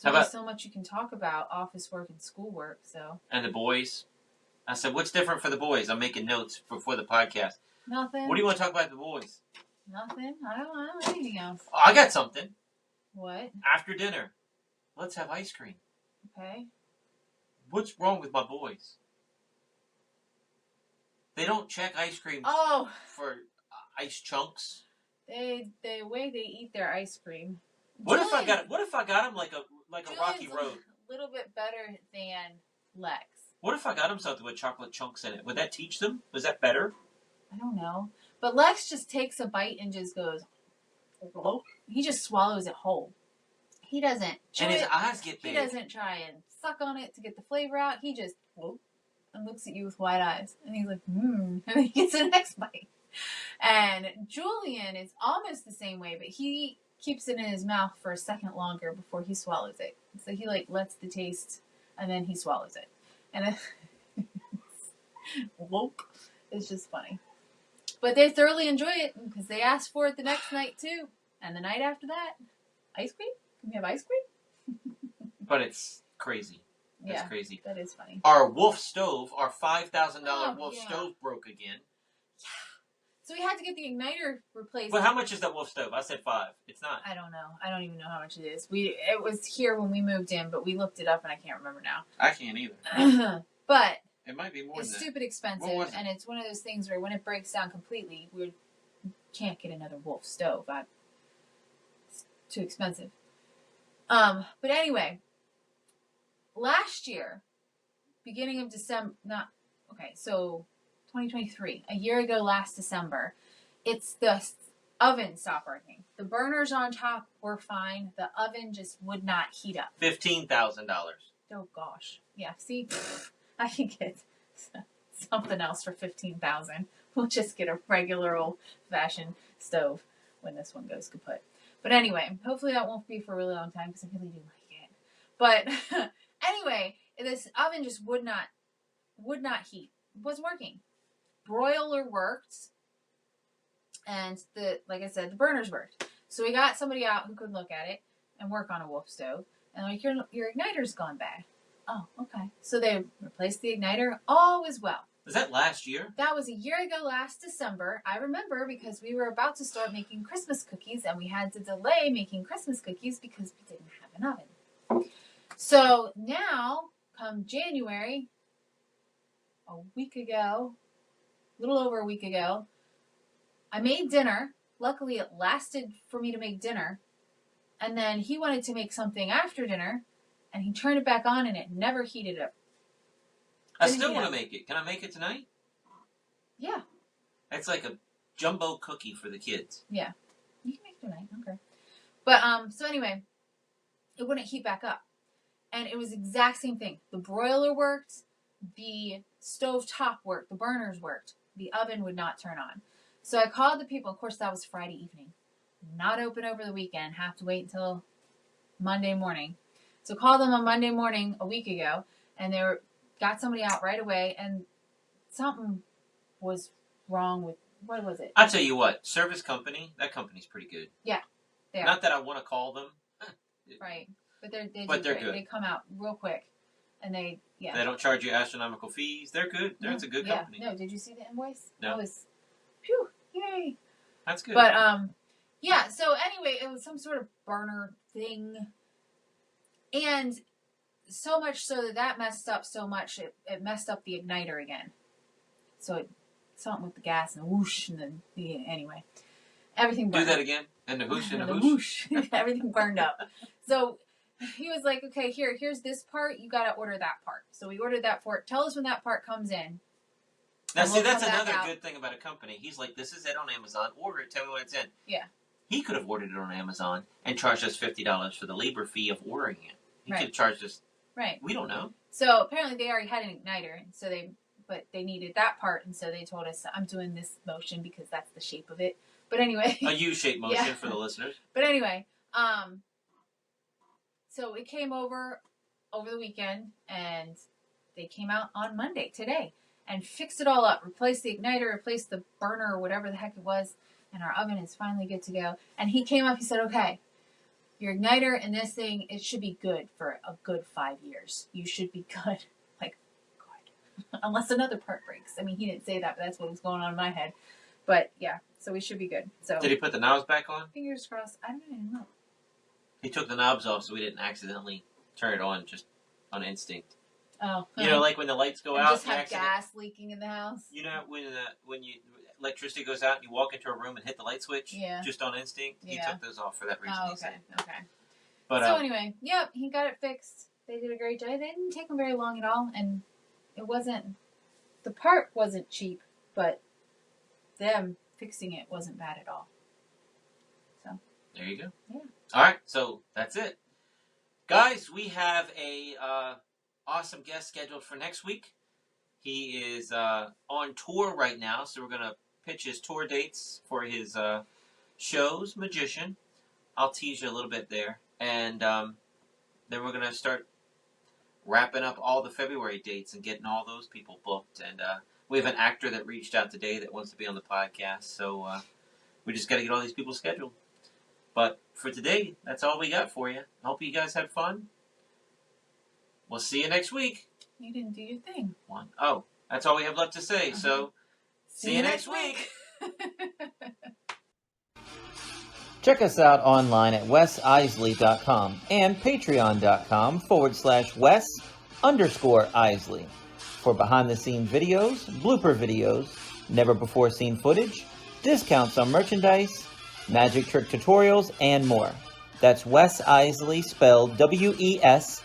there's only so much you can talk about office work and schoolwork. So, And the boys. I said, what's different for the boys? I'm making notes for the podcast. nothing. What do you want to talk about the boys? Nothing. I don't know anything else. Oh, I got something. What? After dinner, let's have ice cream. Okay. What's wrong with my boys? They don't check ice cream Oh, for ice chunks. the way they eat their ice cream. What if I got them like a rocky Julian's road? A little bit better than Lex. What if I got them something with chocolate chunks in it? Would that teach them? Was that better? I don't know. But Lex just takes a bite and just goes, he just swallows it whole. He doesn't chew And his it. eyes get big. He doesn't try and suck on it to get the flavor out. He just and looks at you with wide eyes. And he's like, and then he gets the next bite. And Julian is almost the same way, but he keeps it in his mouth for a second longer before he swallows it. So he lets the taste and then he swallows it. And it's just funny. But they thoroughly enjoy it because they asked for it the next night too. And the night after that, ice cream? Can we have ice cream? But it's crazy. It's Yeah, crazy. that is funny. Our Wolf stove, our $5,000 Wolf yeah. stove broke again. So we had to get the igniter replaced. But how much is that Wolf stove? I said 5. It's not. I don't know. I don't even know how much it is. It was here when we moved in, but we looked it up and I can't remember now. I can't either. But It might be more it's than that. stupid expensive, and it's one of those things where when it breaks down completely, we can't get another Wolf stove. It's too expensive. But anyway, last year, beginning of December, so 2023, a year ago last December, it's the oven stopped working. The burners on top were fine. The oven just would not heat up. $15,000. Oh gosh. Yeah, see, I can get something else for $15,000. We'll just get a regular old fashioned stove when this one goes kaput. But anyway, hopefully that won't be for a really long time because I really do like it. But anyway, this oven just would not heat. It wasn't working. Broiler worked, and like I said, the burners worked. So we got somebody out who could look at it and work on a Wolf stove. And like, your igniter's gone bad. Oh, okay. So they replaced the igniter. All was well. Was that last year? That was a year ago last December. I remember because we were about to start making Christmas cookies and we had to delay making Christmas cookies because we didn't have an oven. So now, come January, a little over a week ago, I made dinner. Luckily, it lasted for me to make dinner. And then he wanted to make something after dinner, and he turned it back on, and it never heated up. I still want to make it. Can I make it tonight? Yeah. It's like a jumbo cookie for the kids. Yeah. You can make it tonight. Okay. But, so anyway, it wouldn't heat back up. And it was the exact same thing. The broiler worked. The stove top worked. The burners worked. The oven would not turn on. So I called the people. Of course, that was Friday evening. Not open over the weekend. Have to wait until Monday morning. So called them on Monday morning a week ago, and got somebody out right away, and something was wrong with, what was it? I'll tell you what, service company, that company's pretty good. Yeah, they are. Not that I want to call them. Right, but they're great. Good. They come out real quick, and they don't charge you astronomical fees. They're good. It's a good company. No, did you see the invoice? No. It was, phew, yay. That's good. But, yeah, so anyway, it was some sort of burner thing. And so much so that messed up so much, it messed up the igniter again. So something with the gas and the whoosh and anyway. Everything burned. Do that again? And the whoosh and the whoosh. Everything burned up. So he was like, okay, here's this part. You got to order that part. So we ordered that part. Tell us when that part comes in. Now, see, that's another good thing about a company. He's like, this is it on Amazon. Order it. Tell me when it's in. Yeah. He could have ordered it on Amazon and charged us $50 for the labor fee of ordering it. He could have charged us. Right. We don't know. So apparently they already had an igniter, but they needed that part, and so they told us, I'm doing this motion because that's the shape of it. But anyway. A U-shaped motion for the listeners. But anyway, so it came over the weekend, and they came out on Monday, today, and fixed it all up, replaced the igniter, replaced the burner or whatever the heck it was, and our oven is finally good to go. And he came up, he said, okay, your igniter and this thing, it should be good for a good 5 years. You should be good. Like, good. Unless another part breaks. I mean, he didn't say that, but that's what was going on in my head. But, yeah, so we should be good. So did he put the knobs back on? Fingers crossed. I don't even know. He took the knobs off so we didn't accidentally turn it on just on instinct. Oh. You know, like when the lights go out. Just have gas leaking in the house. You know, when electricity goes out and you walk into a room and hit the light switch, just on instinct. Yeah. He took those off for that reason. Oh, okay. But, so anyway, yep, he got it fixed. They did a great job. They didn't take them very long at all, and the part wasn't cheap, but them fixing it wasn't bad at all. So there you go. Yeah. All right, so that's it, guys. We have a awesome guest scheduled for next week. He is on tour right now, so we're gonna pitch his tour dates for his shows. Magician. I'll tease you a little bit there. And then we're going to start wrapping up all the February dates and getting all those people booked. And we have an actor that reached out today that wants to be on the podcast. So we just got to get all these people scheduled. But for today, that's all we got for you. I hope you guys had fun. We'll see you next week. You didn't do your thing. Oh, that's all we have left to say. So, see you next week. Check us out online at wesiseli.com and patreon.com/Wes_Isley for behind-the-scenes videos, blooper videos, never-before-seen footage, discounts on merchandise, magic trick tutorials, and more. That's Wes Iseli, spelled Wesiseli.